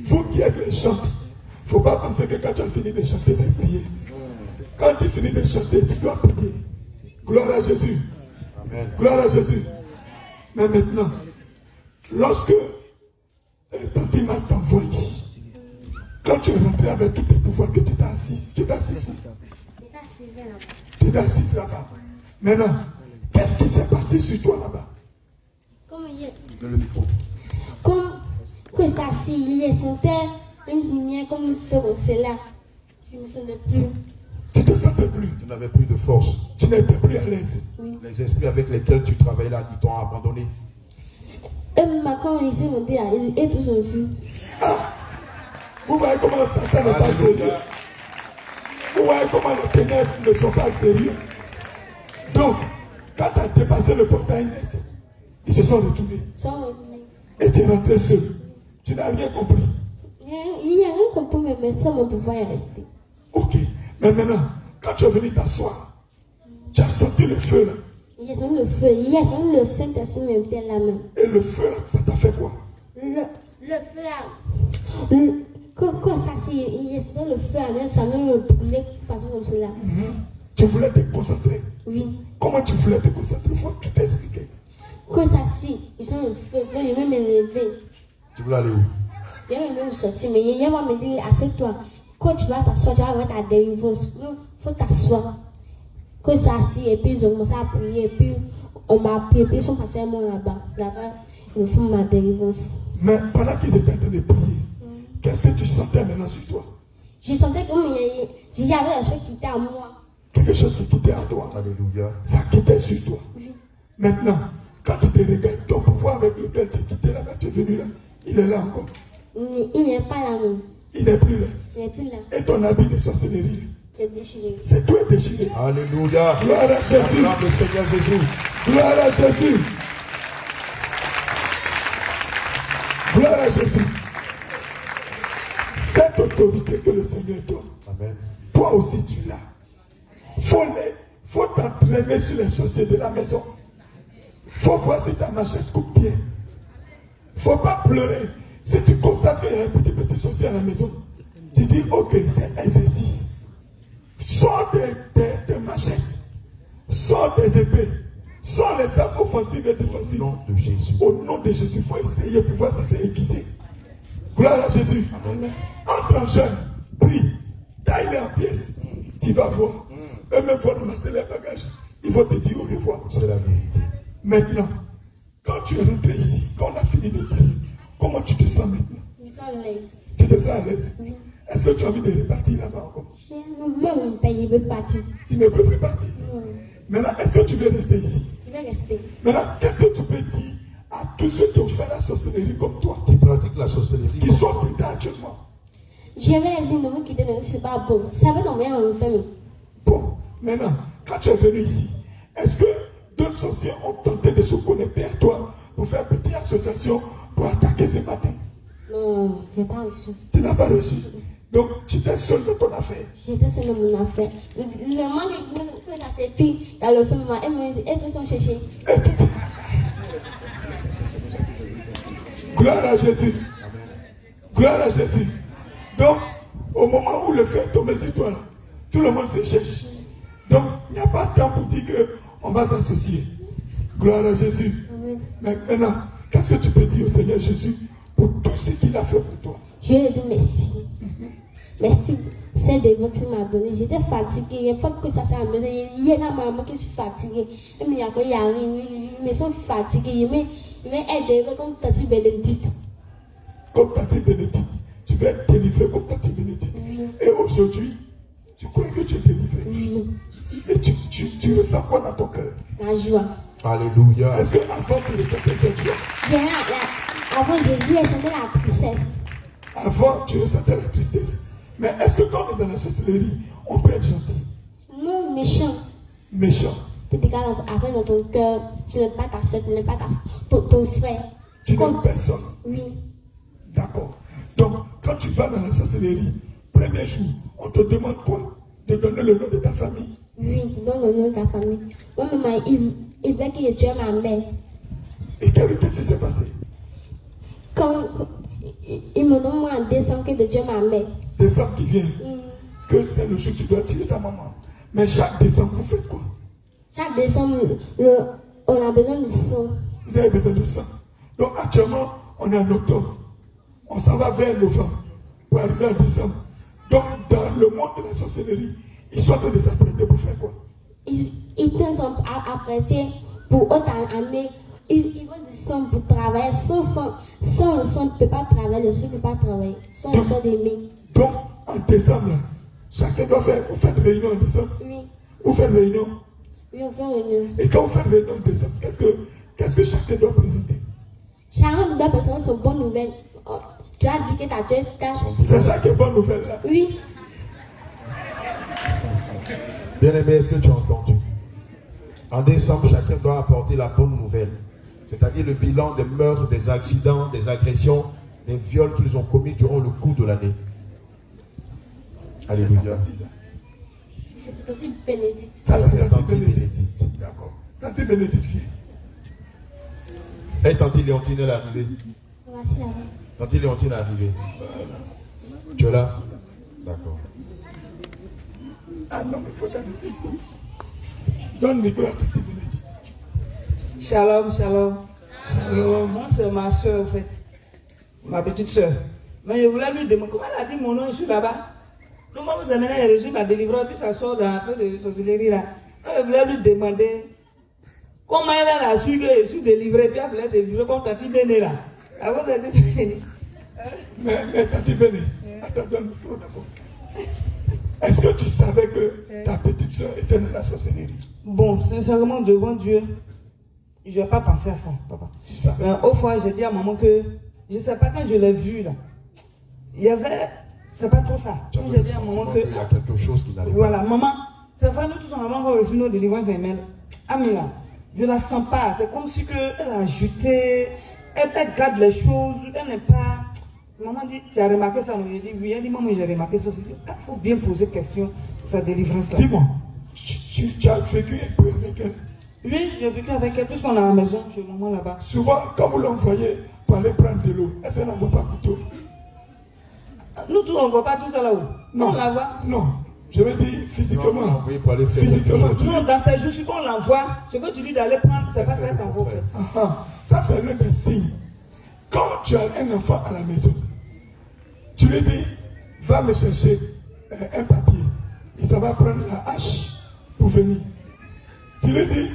C: Vous qui êtes les chantres, il ne faut pas penser que quand tu as fini de chanter, c'est prier. Quand tu finis de chanter, tu dois prier. Gloire à Jésus.
A: Amen.
C: Gloire à Jésus. Mais maintenant, lorsque Tantima t'envoie ici, quand tu es rentré avec tous tes pouvoirs, que tu t'es assise, tu t'es assise où?
B: Il est assis là-bas.
C: Tu t'es assise là-bas. Maintenant, qu'est-ce qui s'est passé sur toi là-bas?
B: Comme hier.
A: Dans le micro.
B: Comme que j'étais assis hier, c'était une lumière comme c'est là. Je ne me sentais plus.
C: Tu ne te sentais plus.
A: Tu n'avais plus de force.
C: Tu n'étais plus à l'aise.
B: Oui.
A: Les esprits avec lesquels tu travaillais là, ils t'ont abandonné.
B: Et quand ils sont montés là, ils tous ont vu.
C: Vous voyez comment Satan n'est pas sérieux. Vous voyez comment les ténèbres ne sont pas sérieux. Donc, quand tu as dépassé le portail net, ils se sont retournés.
B: Sont revenus.
C: Et tu es rentré seul. Tu n'as rien compris.
B: Il y a rien compris, mais ça, mon pouvoir est resté.
C: Ok. Mais maintenant, quand tu es venu t'asseoir, tu as senti le feu là.
B: Il y a seulement le feu, il y a seulement le Saint-Esprit me mettait la main.
C: Et le feu là, ça t'a fait quoi?
B: Le feu là, quand ça s'est, il y a seulement le feu là, ça me brûlait de façon comme cela.
C: Tu voulais te concentrer.
B: Oui.
C: Comment tu voulais te concentrer? Il faut que tu t'expliques.
B: Quand ça s'est, ils sont le feu, donc il m'a levé.
A: Tu voulais aller où?
B: Il m'a même sorti, mais il va me dire, assieds-toi. Quand tu vas t'asseoir, tu vas avoir ta délivrance. Il faut t'asseoir. Quand ça s'est, et puis ils ont commencé à prier, et puis on m'a prié, et puis ils sont passés à moi là-bas. Là-bas, ils me font ma délivrance.
C: Mais pendant qu'ils étaient en train de prier, qu'est-ce que tu sentais maintenant sur toi?
B: Je sentais comme il y avait un chose qui était à moi.
C: Quelque chose qui quittait à toi.
A: Alléluia.
C: Ça quittait sur toi.
B: Oui.
C: Maintenant, quand tu te regardes, ton pouvoir avec lequel tu es quitté là-bas, tu es venu là, il est là encore.
B: Il n'est pas là, non.
C: Il n'est plus là.
B: Il n'est plus là.
C: Et ton habit de sorcellerie,
B: C'est déchiré.
C: c'est tout est déchiré.
A: Alléluia.
C: Gloire à Jésus.
A: Acclame le Seigneur Jésus.
C: Gloire à Jésus. Gloire à Jésus. Cette autorité que le Seigneur donne,
A: Amen.
C: toi aussi tu l'as. Faut t'entraîner sur les sorciers de la maison. Faut voir si ta machette coupe bien. Faut pas pleurer. Si tu constates qu'il y a un petit sorcier à la maison, tu dis ok, c'est exercice. Sors des machettes. Sors des épées. Sors les armes offensives et
A: Au
C: défensives.
A: nom de Jésus.
C: Au nom de Jésus, il faut essayer pour voir si c'est aiguisé. Gloire à Jésus.
B: Amen.
C: Entre en jeûne, prie, taille-les en pièces. Tu vas voir. Eux-mêmes vont ramasser les bagages. Ils vont te dire au revoir.
A: C'est la vérité.
C: Maintenant, quand tu es rentré ici, quand on a fini de prier, comment tu te sens maintenant?
B: Je sens l'aise.
C: Tu te sens à l'aise?
B: Oui.
C: Est-ce que tu as envie de repartir là-bas encore?
B: Même mon père, il veut partir.
C: Tu ne peux plus partir.
B: Non.
C: Maintenant, est-ce que tu veux rester ici?
B: Il va rester.
C: Maintenant, qu'est-ce que tu peux dire à tous ceux qui ont fait la sorcellerie comme toi,
A: Tu pratiques la sorcellerie.
C: qui sont dedans actuellement?
B: Je vais les dire, non, qui étaient dans c'est pas bon. Ça va tomber en enfer.
C: Bon, maintenant, quand tu es venu ici, est-ce que d'autres sorciers ont tenté de se connecter à toi pour faire une petite association pour attaquer ce matin?
B: Non, je n'ai pas reçu.
C: Tu n'as pas reçu. Donc, tu étais seul dans ton affaire.
B: J'étais seule dans mon affaire. Le moment que ça s'est puis, il y a le feu, elle me dit, elles sont cherchées.
C: Gloire à Jésus. Gloire à Jésus. Donc, au moment où le feu est tombé sur toi, là, tout le monde se cherche. Donc, il n'y a pas de temps pour dire qu'on va s'associer. Gloire à Jésus.
B: Amen.
C: Mais maintenant, qu'est-ce que tu peux dire au Seigneur Jésus pour tout ce qu'il a fait pour toi?
B: Je lui ai dit merci. Merci, c'est des mots que tu m'as donné. J'étais fatiguée. Il faut que ça s'est amusé. Il y a la maman qui suis fatiguée. Elle me dit, il y a rien. Je me sens fatiguée. Je vais aider comme Tati Bénédicte.
C: Comme Tati Bénédicte. Tu vas être délivré comme Tati Bénédicte. Et aujourd'hui, Tu crois que tu es délivré?
B: Oui.
C: Et tu ressens quoi dans ton cœur?
B: La joie.
A: Alléluia.
C: Est-ce qu'avant tu ressentais cette joie?
B: Avant, je lui ai senti la tristesse.
C: Avant tu ressentais la tristesse. Mais est-ce que quand on est dans la sorcellerie, on peut être gentil?
B: Non, méchant.
C: Méchant.
B: Peut-être qu'après dans ton cœur, tu n'aimes pas ta soeur, tu n'aimes pas ton frère.
C: Tu n'aimes personne.
B: Oui.
C: D'accord. Donc, quand tu vas dans la sorcellerie, premier jour, on te demande quoi? De donner le nom de ta famille.
B: Oui, donne le nom de ta famille. Moi, maman, il veut que je tue ma mère.
C: Et qu'est-ce qui s'est passé?
B: Quand il me donne moi en décembre que de tuer ma mère.
C: Décembre qui vient, que c'est le jour que tu dois tuer ta maman. Mais chaque décembre, vous faites quoi?
B: Chaque décembre, on a besoin de sang.
C: Vous avez besoin de sang. Donc actuellement, on est en octobre. On s'en va vers novembre pour arriver en décembre. Donc dans le monde de la sorcellerie, ils sont en train de s'apprêter pour faire quoi?
B: Ils sont apprêtés pour autre année. Ils veulent du sang pour travailler. Sans le sang, tu ne peux pas travailler. Le sang ne peut pas travailler. Sans le sang d'aimer.
C: Donc en décembre, là, chacun doit faire. Vous faites réunion en décembre?
B: Oui.
C: Vous faites réunion?
B: Oui, on fait réunion.
C: Et quand vous faites réunion en décembre, qu'est-ce que chacun doit présenter?
B: Chacun de personnes sont bonnes nouvelles. Oh, tu as dit que tu as tué ta...
C: C'est ça qui est bonne nouvelle là.
B: Oui.
A: Bien-aimé, est-ce que tu as entendu? En décembre, chacun doit apporter la bonne nouvelle. C'est-à-dire le bilan des meurtres, des accidents, des agressions, des viols qu'ils ont commis durant le cours de l'année. Alléluia.
B: C'est Tante Bénédicte.
C: Ça, c'est
A: C'est
C: Tante
A: Tante
C: Bénédicte.
A: Bénédicte.
C: D'accord. Tante Bénédicte vient.
A: Et Tante Léontine, elle est arrivée.
B: Voici là-bas.
A: Tante Léontine est arrivée. Tu es là? D'accord.
C: Ah non, mais il faut donner ici. Donne le micro à Tante Bénédicte.
E: Shalom, shalom.
C: Shalom.
E: Moi, c'est ma soeur, en fait. Ma petite soeur. Mais je voulais lui demander, comment elle a dit mon nom, je suis là-bas? Comment vous amenez à résoudre ma délivrance, puis ça sort dans un peu de sorcellerie là. Je voulais lui demander, comment elle a su que je suis délivré, puis elle voulait délivrer comme Tati Béné là. À cause de Tati Béné.
C: Mais Tati Béné, attends, donne le micro d'abord. Est-ce que tu savais que ta petite soeur était dans la sorcellerie?
E: Bon, sincèrement, devant Dieu, je n'ai pas pensé à ça, papa.
C: Tu savais?
E: Mais au fois, j'ai dit à maman que, je ne sais pas, quand je l'ai vue là, il y avait, c'est pas trop ça.
A: Tu
E: Quand
A: avais
E: j'ai
A: le
E: dit à maman
A: sentiment
E: que,
A: qu'il y a quelque chose qui n'allait pas.
E: voilà, maman, c'est vrai, nous tous en avons reçu nos délivrances email. Ah, mais là, je la sens pas. C'est comme si elle a ajouté, elle garde les choses, elle n'est pas. Maman dit, tu as remarqué ça? Je dis, oui. Elle dit, maman, j'ai remarqué ça. Il faut bien poser question sur sa délivrance là.
C: Dis-moi, tu as vécu un peu avec elle?
E: Oui, j'ai vécu avec elle, puisqu'on est à la maison, chez maman là-bas.
C: Souvent, quand vous l'envoyez pour aller prendre de l'eau, est-ce qu'elle n'envoie pas plutôt?
E: Nous tous, on ne voit pas tout ça là-haut.
C: Non,
E: On la voit.
C: non. Je veux dire physiquement.
A: Non, vous l'envoyez pour aller faire
C: Physiquement, tu
E: Non, dans ces jours, si on l'envoie, ce que tu dis d'aller prendre, c'est pas ça qu'on va faire.
C: Ça, c'est l'un des signes. Quand tu as un enfant à la maison, tu lui dis, va me chercher un papier. Et ça va prendre la hache pour venir. Tu lui dis,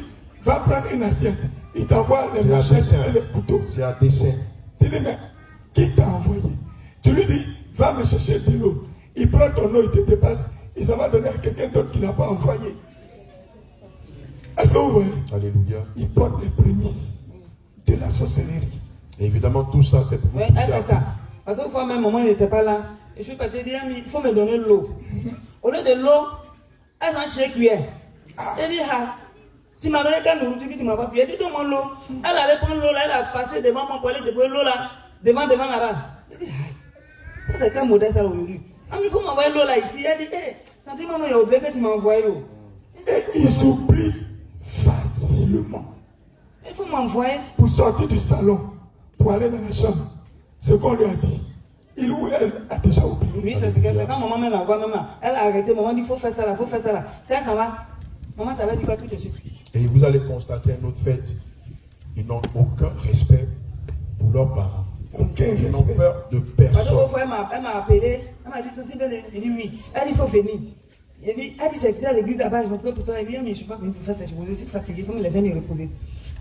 C: va prendre une assiette. Il t'envoie les machettes et les couteaux.
A: C'est un dessin.
C: Tu lui dis, mais qui t'a envoyé? Tu lui dis, va me chercher de l'eau. Il prend ton eau, il te dépasse. Et ça va donner à quelqu'un d'autre qui ne l'a pas envoyé. Est-ce que vous voyez?
A: Alléluia.
C: Il porte les prémices de la sorcellerie.
A: Et évidemment, tout ça, c'est pour vous
E: Oui,
A: pousser
E: elle
A: à
E: fait ça. Parce que fois même, maman n'était pas là. Et je suis parti dire, il faut me donner de l'eau. Au lieu de l'eau, elle s'en chez cuillère. Elle dit, ah, tu m'as donné quelle nourriture, tu m'as pas pu. Elle dit, donne-moi l'eau. Elle allait prendre l'eau là, elle a passé devant mon poêle, de l'eau là, devant là-bas. Elle dit, ah, c'est quel modèle ça aujourd'hui? Ah, mais il faut m'envoyer l'eau là ici. Elle dit, hé, quand tu m'as oublié que tu m'as envoyé l'eau.
C: Et il s'oublie facilement.
E: Il faut m'envoyer.
C: Pour sortir du salon, pour aller dans la chambre, ce qu'on lui a dit, il ou elle a déjà oublié.
E: Oui, c'est ce qu'elle fait. Quand maman me l'envoie, maman, elle a arrêté. Maman dit, il faut faire ça là, il faut faire ça là. Quand ça va, maman t'avait dit quoi tout de suite?
A: Et vous allez constater un autre fait. Ils n'ont aucun respect pour leurs parents.
C: Aucun
A: Ils n'ont
C: respect.
A: peur de
E: Parce que
A: personne.
E: au fois, elle m'a appelé, elle m'a dit, Toti Béné. Il dit oui. Elle dit, il faut venir. Elle dit, c'est à l'église là-bas, je vais pour toi. Elle dit, mais je ne suis pas venu pour faire ça, je suis fatigué, il faut me laisser me reposer.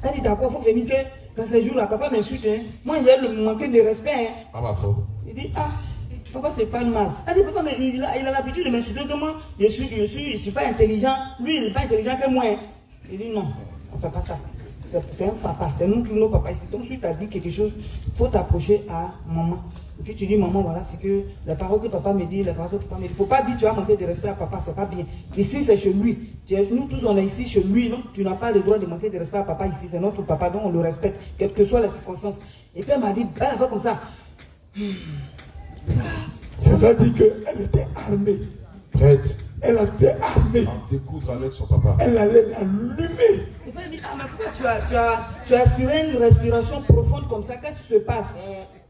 E: Elle dit, d'accord, il faut venir que dans ces jours-là, papa m'insulte. Hein. Moi, j'ai le manque de respect. Hein.
A: Ah, ma foi.
E: Il dit, ah, Papa te parle mal. Elle dit, papa, mais il a l'habitude de m'insulter que moi, je suis pas intelligent. Lui, il n'est pas intelligent que moi. Il dit, non, on ne fait pas ça. C'est un papa, c'est nous tous nos papas ici. Donc, si tu as dit quelque chose, il faut t'approcher à maman. Et puis tu dis, maman, voilà, c'est que les paroles que papa me dit, les paroles que papa me dit. Il ne faut pas dire, tu vas manquer de respect à papa, c'est pas bien. Ici, c'est chez lui. Nous tous, on est ici chez lui, donc tu n'as pas le droit de manquer de respect à papa ici. C'est notre papa, donc on le respecte, quelles que soient les circonstances. Et puis elle m'a dit, elle a fait comme ça.
C: Ça veut dire qu'elle était armée.
A: Prête
C: Elle était armée.
A: à découdre avec son papa.
C: Elle allait l'allumer.
E: Et puis elle dit, ah, mais pourquoi tu as aspiré une respiration profonde comme ça, qu'est-ce qui se passe?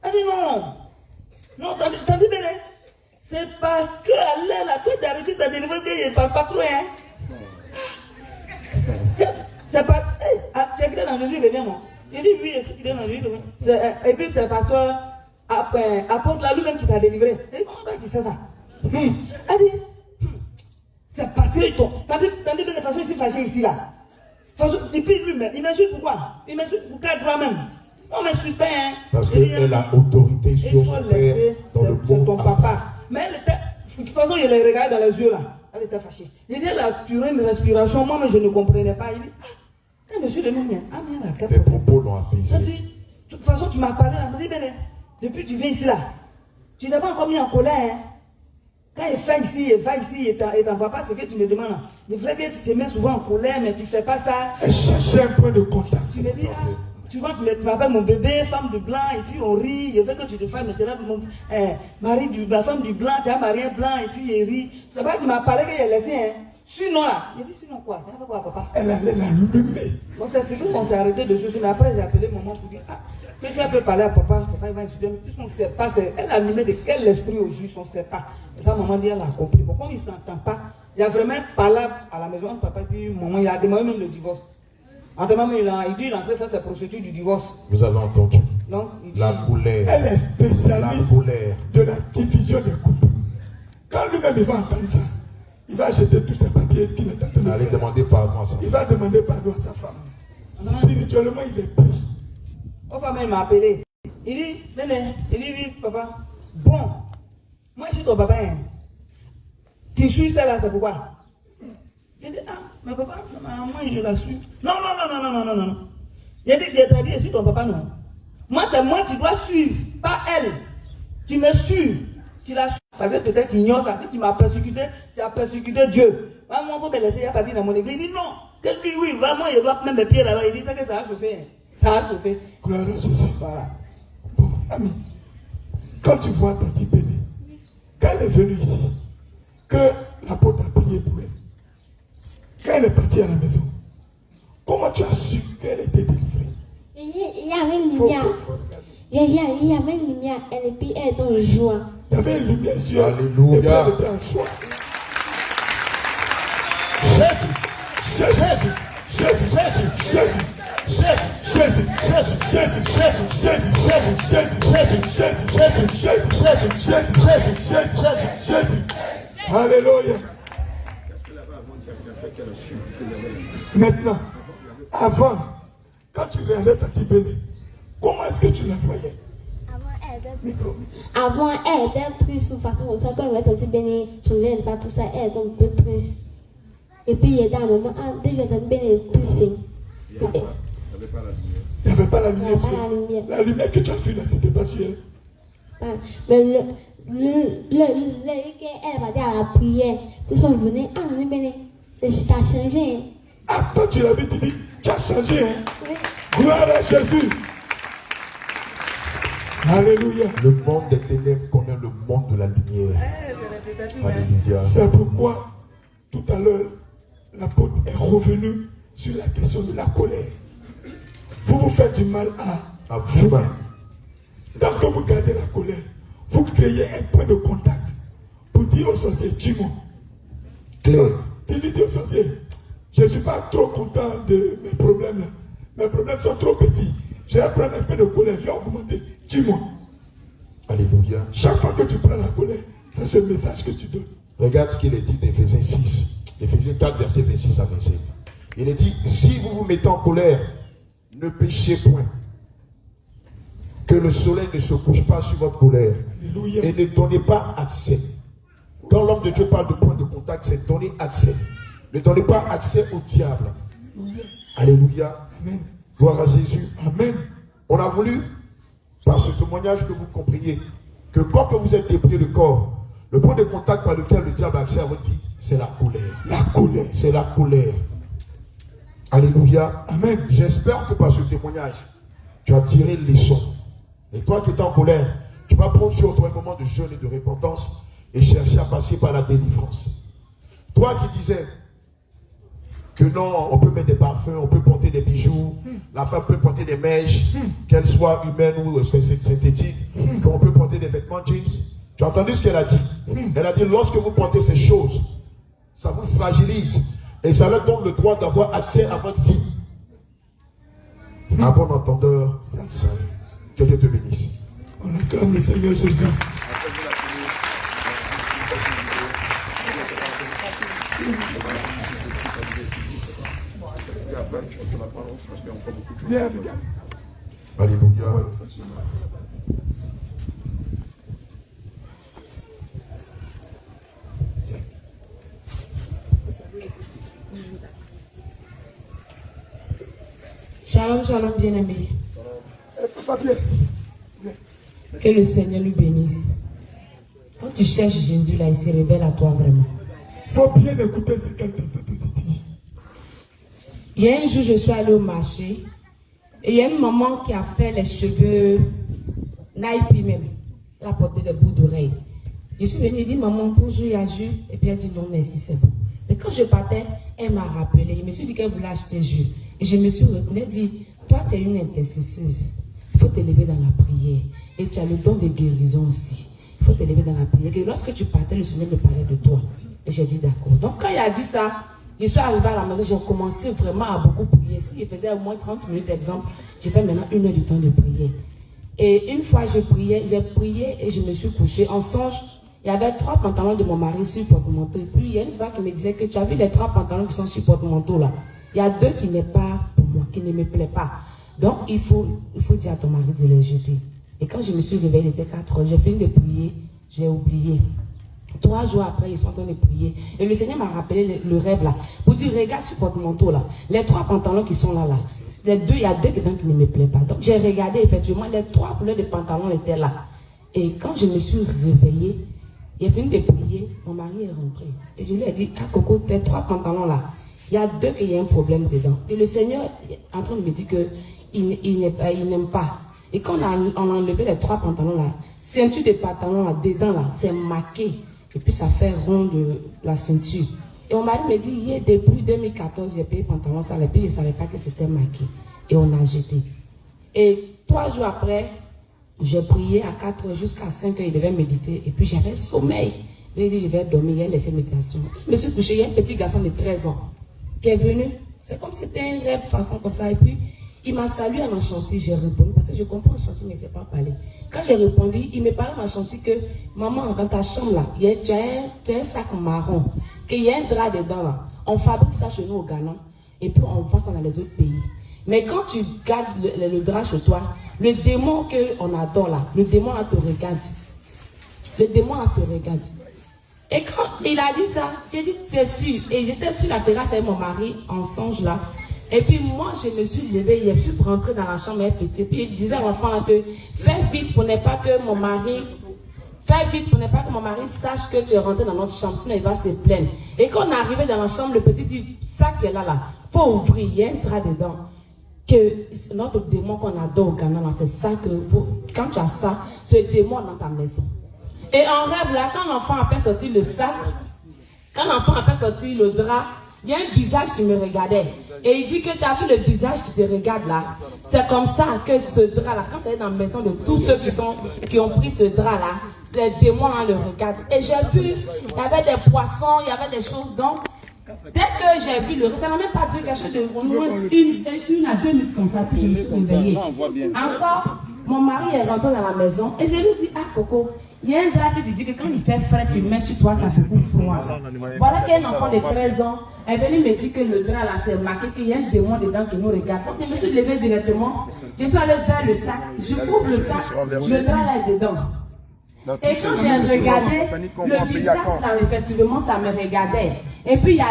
E: Elle dit, non. Non, t'as dit bien, hein? C'est parce qu'elle est là, toi, tu as reçu ta délivrance, il ne parle pas trop, hein? C'est pas. Hey, tu es quitté dans Jésus, il revient, moi. Il dit, oui, je suis quitté dans Jésus, il revient. Et puis, c'est parce que apporte là lui-même qui t'a délivré. Et comment tu sais ça? Elle dit, c'est passé, toi. Tandis que de façon, il s'est fâché ici, là. Et puis, lui, il m'insulte pourquoi? Il m'insulte pour 4 droits même. On ne m'insulte pas, hein.
A: Parce qu'elle a autorité sur son père dans le
E: c'est
A: monde
E: ton
A: astral.
E: papa. Mais elle était, de toute façon, il les regardait dans les yeux là. Elle était fâchée. Il dit, elle a tiré une respiration. Moi, mais je ne comprenais pas. Il dit, ah, monsieur le mien, ah, mais elle a
A: Tes propos l'ont
E: elle
A: apaisé.
E: dit, de toute façon, tu m'as parlé. Elle me dit, mais depuis que tu viens ici là, tu n'es pas encore mis en colère. Hein. Quand il fait ici, il va ici, et t'envoie pas ce que tu me demandes là. Il faudrait que tu te mets souvent en colère, mais tu ne fais pas ça.
C: Elle cherchait un point de contact.
E: Tu me dis, ah, tu vois, tu m'appelles mon bébé, femme de blanc, et puis on rit. Je veux que tu te fasses maintenant mari la femme du blanc, tu as marié un blanc, et puis il rit. C'est pas que tu m'as parlé qu'il a laissé, hein. Sinon là, il dit sinon quoi? Tu as fait quoi, papa?
C: Elle allait l'allumer.
E: Bon, c'est ce qu'on s'est arrêté de choses. Mais après, j'ai appelé maman pour dire, ah, que si elle peut parler à papa, papa il va insulter. Mais puisqu'on ne sait pas, elle a allumé de quel esprit au juste, on ne sait pas. Et ça, maman dit, elle a compris. Bon, comme il ne s'entend pas, il y a vraiment parlé à la maison de papa, et puis maman, il a demandé même le divorce. En demandant, il dit, il est entré faire sa procédure du divorce.
A: Vous avez entendu
E: Donc, il dit,
A: la colère.
C: Elle est spécialiste
A: La colère.
C: de la division des couples. Quand lui-même il va entendre ça, il va jeter tous ses papiers qu'il est en train de
A: Allez
C: faire.
A: demander pardon à ça.
C: Il va demander pardon à sa femme. Spirituellement, il est pris.
E: Au femme, il m'a appelé. Il dit, Néné, il dit, oui, papa. Bon, moi, je suis ton papa. Hein. Tu suis celle-là, c'est pourquoi? Il dit, ah, mais papa, moi, je la suis. Non. Il dit, je suis ton papa, non. Moi, c'est moi, tu dois suivre, pas elle. Tu me suis. Tu la suis. Parce que peut-être tu ignores ça. Si tu m'as persécuté, tu as persécuté Dieu. Moi, il faut me laisser, il y a pas dit dans mon église. Il dit, non. Que lui, oui, vraiment, il doit mettre mes pieds là-bas. Il dit, ça que ça a chauffé. Ça a chauffé.
C: Gloire à Jésus.
E: Voilà.
C: Bon, ami, quand tu vois Tati Béné, quand elle est venue ici, que l'apôtre a prié pour elle, quand elle est partie à la maison, comment tu as su qu'elle était délivrée?
B: Il y avait une lumière. Il y avait une lumière. Et puis elle est dans le joie.
C: Il y avait une lumière sur elle.
A: Alléluia.
C: Et puis elle était en joie. Jésus. Alléluia.
D: Qu'est-ce qu'elle avait avant qu'elle a fait qu'elle a su qu'il y avait
C: Maintenant, avant, quand tu regardais Tati Béné, comment est-ce que tu la voyais? Micro.
B: Avant, elle était triste pour façon comme ça. Quand elle était aussi bénie, son lait n'est pas tout ça, elle était un peu triste. Et puis, il y a un moment, déjà, elle était bénie, triste.
D: Il n'y avait pas la lumière.
C: Il n'y avait pas la lumière
B: Il y avait
C: sur
B: pas la
C: elle.
B: lumière.
C: La lumière que tu as vue là, c'était pas sur elle.
B: Mais elle va dire à la prière, ils sont venus, on est béni. Je t'ai changé.
C: Ah, toi tu l'avais dit, tu as changé. Hein?
B: Oui.
C: Gloire à Jésus. Alléluia.
A: Le monde des ténèbres connaît le monde de la lumière. Alléluia.
C: C'est pourquoi, tout à l'heure, l'apôtre est revenu sur la question de la colère. Vous faites du mal à vous-même. Tant que vous gardez la colère, vous créez un point de contact pour dire au sorcier, tue-moi. Tu lui dis au sorcier, je ne suis pas trop content de mes problèmes là. Mes problèmes sont trop petits. Je vais prendre un peu de colère, je vais augmenter. Tue-moi.
A: Alléluia.
C: Chaque fois que tu prends la colère, c'est ce message que tu donnes.
A: Regarde ce qu'il est dit d'Éphésiens 6. Éphésiens 4, versets 26 à 27. Il est dit, si vous vous mettez en colère, ne péchez point. Que le soleil ne se couche pas sur votre colère.
C: Alléluia.
A: Et ne donnez pas accès. Quand l'homme de Dieu parle de point de contact, c'est donner accès. Ne donnez pas accès au diable. Alléluia.
C: Amen.
A: Gloire à Jésus.
C: Amen.
A: On a voulu, par ce témoignage, que vous compreniez que quand que vous êtes dépouillé de corps, le point de contact par lequel le diable a accès à votre vie, c'est la colère.
C: La colère.
A: C'est la colère. Alléluia.
C: Amen.
A: J'espère que par ce témoignage, tu as tiré une leçon. Et toi qui es en colère, tu vas prendre sur toi un moment de jeûne et de repentance et chercher à passer par la délivrance. Toi qui disais que non, on peut mettre des parfums, on peut porter des bijoux, la femme peut porter des mèches, qu'elles soient humaines ou synthétiques, qu'on peut porter des vêtements jeans. Tu as entendu ce qu'elle a dit? Elle a dit, lorsque vous portez ces choses, ça vous fragilise et ça leur donne le droit d'avoir accès à votre vie. Un bon entendeur, salut. Que Dieu te bénisse.
C: On acclame le Seigneur Jésus. Viens, viens.
A: Alléluia.
F: Shalom, shalom, bien-aimé.
C: Papier.
F: Que le Seigneur nous bénisse. Quand tu cherches Jésus, là, il se révèle à toi vraiment.
C: Il faut bien écouter ce qu'elle te dit.
F: Il y a un jour, je suis allée au marché et il y a une maman qui a fait les cheveux naipi même. Elle a porté des bouts d'oreilles. Je suis venue et dit, maman, bonjour, il y a jus. Et puis elle dit, non, merci, c'est bon. Mais quand je partais, elle m'a rappelé. Je me suis dit qu'elle voulait acheter jus. Et je me suis retenue et dit, toi, tu es une intercesseuse. Il faut t'élever dans la prière. Et tu as le don de guérison aussi. Il faut t'élever dans la prière. Et lorsque tu partais, le Seigneur me parlait de toi. Et j'ai dit d'accord. Donc quand il a dit ça, je suis arrivée à la maison, j'ai commencé vraiment à beaucoup prier. Si je faisais au moins 30 minutes d'exemple, j'ai fait maintenant 1 heure de temps de prière. Et une fois j'ai prié et je me suis couchée. En songe, il y avait 3 pantalons de mon mari sur le porte-manteau. Et puis il y a une voix qui me disait que tu as vu les 3 pantalons qui sont sur le porte-manteau là. Il y a 2 qui n'est pas pour moi, qui ne me plaît pas. Donc il faut dire à ton mari de les jeter. Et quand je me suis réveillée, il était 4 heures, j'ai fini de prier, j'ai oublié. 3 jours après, ils sont en train de prier. Et le Seigneur m'a rappelé le rêve là. Pour dire, regarde ce porte-manteau là. Les 3 pantalons qui sont là. Il y a 2 dedans qui ne me plaisent pas. Donc j'ai regardé, effectivement, les 3 couleurs de pantalons étaient là. Et quand je me suis réveillée, il a fini de prier, mon mari est rentré. Et je lui ai dit, ah Coco, tes 3 pantalons là, il y a 2 qu'il y a un problème dedans. Et le Seigneur est en train de me dire qu'il n'aime pas. Et quand on a enlevé les 3 pantalons là, ceinture de pantalons là, dedans là, c'est marqué. Et puis ça fait rond de la ceinture. Et mon mari me dit, depuis 2014, j'ai payé pantalon ça, et puis je ne savais pas que c'était marqué. Et on a jeté. Et 3 jours après, j'ai prié à 4 heures jusqu'à 5 heures, il devait méditer. Et puis j'avais sommeil. Il a dit, je vais dormir, il a laissé méditation. Je me suis couché, il y a un petit garçon de 13 ans qui est venu. C'est comme si c'était un rêve, façon comme ça. Et puis, il m'a salué en chantier, j'ai répondu, parce que je comprends en chantier, mais je ne sais pas parler. Quand j'ai répondu, il me parlait en chantier que, maman, dans ta chambre là, tu as un sac marron, qu'il y a un drap dedans là. On fabrique ça chez nous au Ghana, et puis on vend ça dans les autres pays. Mais quand tu gardes le drap chez toi, le démon qu'on adore là, le démon là te regarde. Le démon là te regarde. Et quand il a dit ça, j'ai dit, tu es sûr. Et j'étais sur la terrasse avec mon mari, en songe là. Et puis moi, je me suis levée, je suis rentrée dans la chambre, et puis il disait à l'enfant que fais vite pour ne pas que mon mari sache que tu es rentré dans notre chambre, sinon il va se plaindre. Et quand on est arrivé dans la chambre, le petit dit, ça qui est là, faut ouvrir, il y a un drap dedans. Que notre démon qu'on adore au Ghana, c'est ça que quand tu as ça, ce démon dans ta maison. Et en rêve là, quand l'enfant a fait sortir le sac, quand l'enfant a fait sortir le drap, il y a un visage qui me regardait. Et il dit que tu as vu le visage qui te regarde là. C'est comme ça que ce drap là, quand c'est dans la maison de tous ceux qui ont pris ce drap là, les démons là le regardent. Et j'ai vu, il y avait des poissons, il y avait des choses. Donc, dès que j'ai vu le reste, ça n'a même pas duré quelque chose de 1 à 2 minutes comme ça, puis je me suis réveillée. Encore, mon mari est rentré dans la maison et je lui ai dit, ah Coco, Il y a un drap qui te dit que quand il fait frais, tu mets sur toi, tu as beaucoup froid. Voilà qu'un enfant de 13 ans est venu me dire que le drap là, c'est marqué qu'il y a un démon dedans qui nous regarde. Donc je me suis levé directement, je suis allé vers le sac, je ouvre le sac, le drap là est dedans. Et quand j'ai regardé, le visage là, effectivement, ça me regardait. Et puis il y a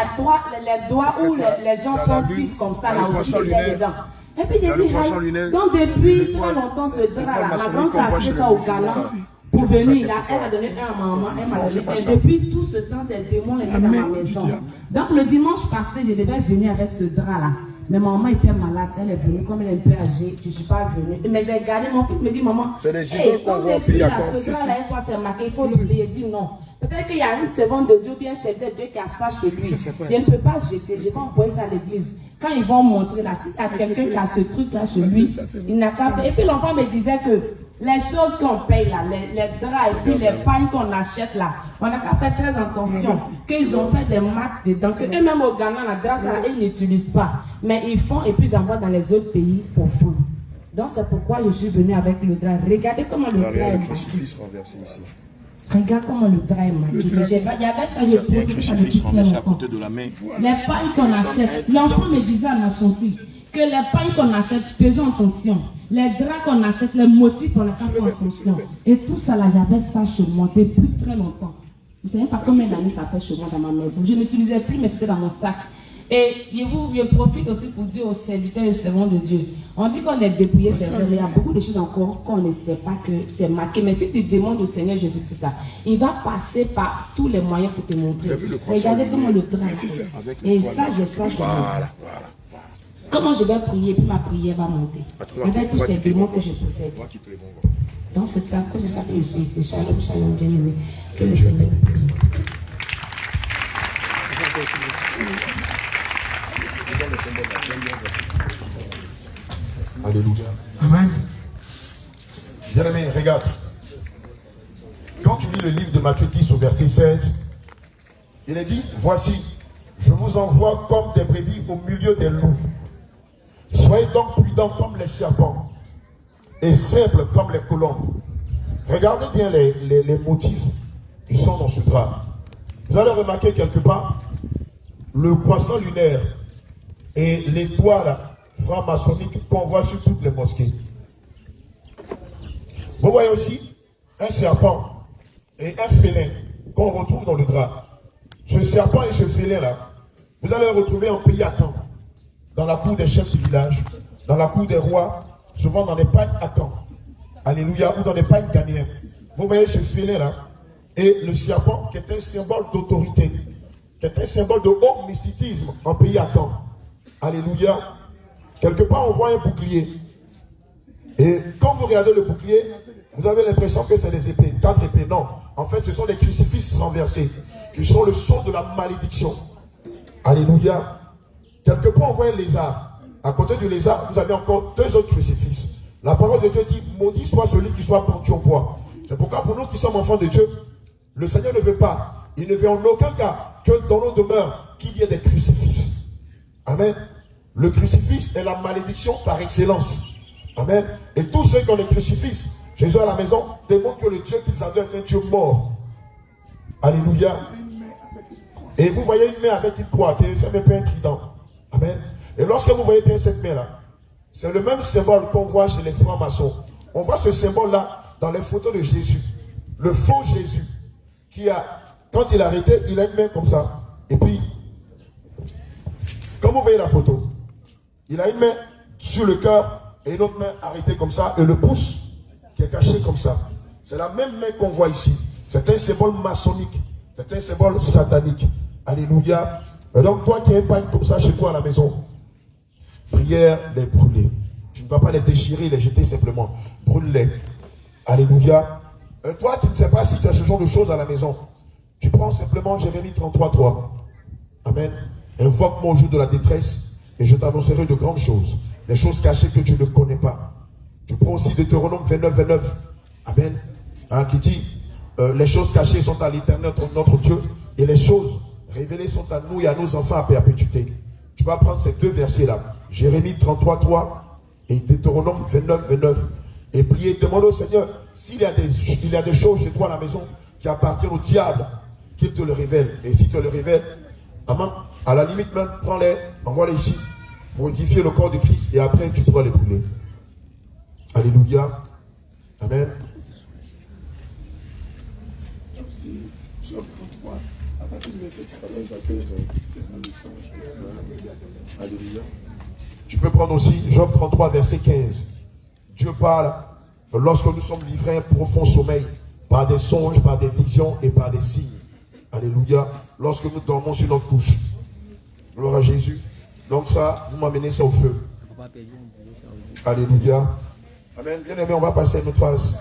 F: les doigts où les gens font 6 comme ça, là aussi, il est dedans. Et puis j'ai dit, donc depuis très longtemps, ce drap là, ma grande a acheté ça au Ghana. Pour venir là, elle a donné un à maman, elle m'a donné un. Et depuis tout ce temps, ces démons étaient dans ma maison. Donc le dimanche passé, je devais venir avec ce drap là. Mais maman était malade, elle est venue, comme elle est un peu âgée, je ne suis pas venue. Mais j'ai gardé, mon fils me dit, maman,
C: c'est des idoles qu'on voit au pays à quand
F: ce drap là, une fois c'est marqué, il faut l'oublier. Il dit non. Peut-être qu'il y a une seconde de Dieu, bien c'est Dieu qui a ça chez lui. Je ne peux pas jeter, je vais envoyer ça à l'église. Quand ils vont montrer là, si il y a quelqu'un qui a ce truc là chez lui, il n'a qu'à faire. Et puis l'enfant me disait que les choses qu'on paye là, les draps et puis les pailles qu'on achète là, on n'a qu'à faire très attention. Qu'ils ont fait des marques dedans, que eux-mêmes au Ghana, la grâce là, ils n'utilisent pas. Mais ils font et puis ils envoient dans les autres pays pour fond. Donc c'est pourquoi je suis venue avec le drap. Regardez comment le drap est marqué. Regarde comment le drap est marqué. Il y avait ça, je trouvais ça depuis très longtemps. Les pailles qu'on achète, l'enfant me disait à ma chantier que les pailles qu'on achète, faisons attention. Les draps qu'on achète, les motifs, on n'a pas fait attention. Et tout ça là, j'avais ça chez moi depuis très longtemps. Je ne sais même pas combien d'années ça fait chez moi dans ma maison. Je n'utilisais plus, mais c'était dans mon sac. Et je profite aussi pour dire aux serviteurs et servants de Dieu. On dit qu'on est dépouillé, c'est vrai, mais il y a beaucoup de choses encore qu'on ne sait pas que c'est marqué. Mais si tu demandes au Seigneur Jésus-Christ ça, il va passer par tous les moyens pour te montrer. Regardez comment le drap est. Et ça, j'ai ça. Voilà. Comment je vais prier, puis ma prière va monter. Avec tous ces démons que je possède. Donc c'est ça, que je sais que je suis ici. Shalom, shalom, bien aimé. Que le Seigneur vous bénisse.
A: Alléluia.
C: Amen.
A: Bien-aimé, regarde. Quand tu lis le livre de Matthieu 10 au verset 16, il est dit, voici, je vous envoie comme des brebis au milieu des loups. Soyez donc prudents comme les serpents et simples comme les colombes. Regardez bien les motifs qui sont dans ce drap. Vous allez remarquer quelque part le croissant lunaire et l'étoile franc-maçonnique qu'on voit sur toutes les mosquées. Vous voyez aussi un serpent et un félin qu'on retrouve dans le drap. Ce serpent et ce félin-là, vous allez le retrouver en pays à Caen, dans la cour des chefs du village, dans la cour des rois, souvent dans les pagnes à Caen. Alléluia, ou dans les pagnes ghanéens. Vous voyez ce félin-là et le serpent qui est un symbole d'autorité, qui est un symbole de haut mysticisme en pays à Caen. Alléluia. Quelque part, on voit un bouclier. Et quand vous regardez le bouclier, vous avez l'impression que c'est des épées, 4 épées. Non, en fait, ce sont des crucifix renversés, qui sont le sceau de la malédiction. Alléluia. Quelque part, on voit un lézard. À côté du lézard, vous avez encore 2 autres crucifix. La parole de Dieu dit, maudit soit celui qui soit pendu au bois. C'est pourquoi pour nous qui sommes enfants de Dieu, le Seigneur ne veut pas, il ne veut en aucun cas que dans nos demeures, qu'il y ait des crucifix. Amen. Le crucifix est la malédiction par excellence. Amen. Et tous ceux qui ont les crucifix, Jésus à la maison, démontre que le Dieu qu'ils adorent est un Dieu mort. Alléluia. Et vous voyez une main avec une croix, qui est même pas un trident. Amen. Et lorsque vous voyez bien cette main-là, c'est le même symbole qu'on voit chez les francs-maçons. On voit ce symbole-là dans les photos de Jésus. Le faux Jésus, qui a, quand il a arrêté, il a une main comme ça. Et puis, comme vous voyez la photo, il a une main sur le cœur et une autre main arrêtée comme ça, et le pouce qui est caché comme ça. C'est la même main qu'on voit ici. C'est un symbole maçonnique. C'est un symbole satanique. Alléluia. Et donc, toi qui as un pain comme ça chez toi à la maison, prière, les brûler. Tu ne vas pas les déchirer, les jeter simplement. Brûle-les. Alléluia. Et toi qui ne sais pas si tu as ce genre de choses à la maison, tu prends simplement Jérémie 33:3. Amen. Invoque-moi au jour de la détresse et je t'annoncerai de grandes choses. Des choses cachées que tu ne connais pas. Tu prends aussi Deutéronome 29:29. Amen. Hein, qui dit, les choses cachées sont à l'Éternel, notre Dieu, et les choses révélées sont à nous et à nos enfants à perpétuité. Tu vas prendre ces 2 versets-là. Jérémie 33:3 et Deutéronome 29:29. Et priez, demandez au Seigneur, s'il y a des choses chez toi à la maison qui appartiennent au diable, qu'il te le révèle. Et s'il te le révèle, amen, à la limite même, prends-les, envoie-les ici, pour édifier le corps de Christ, et après tu pourras les brûler. Alléluia. Amen.
D: Job 33, à partir du verset 14, parce que c'est mon leçon. Alléluia.
A: Tu peux prendre aussi Job 33, verset 15. Dieu parle lorsque nous sommes livrés à un profond sommeil, par des songes, par des visions et par des signes. Alléluia. Lorsque nous dormons sur notre couche. Gloire à Jésus. Donc ça, vous m'amenez ça au feu. Alléluia. Amen. Bien aimé, on va passer à une autre phase.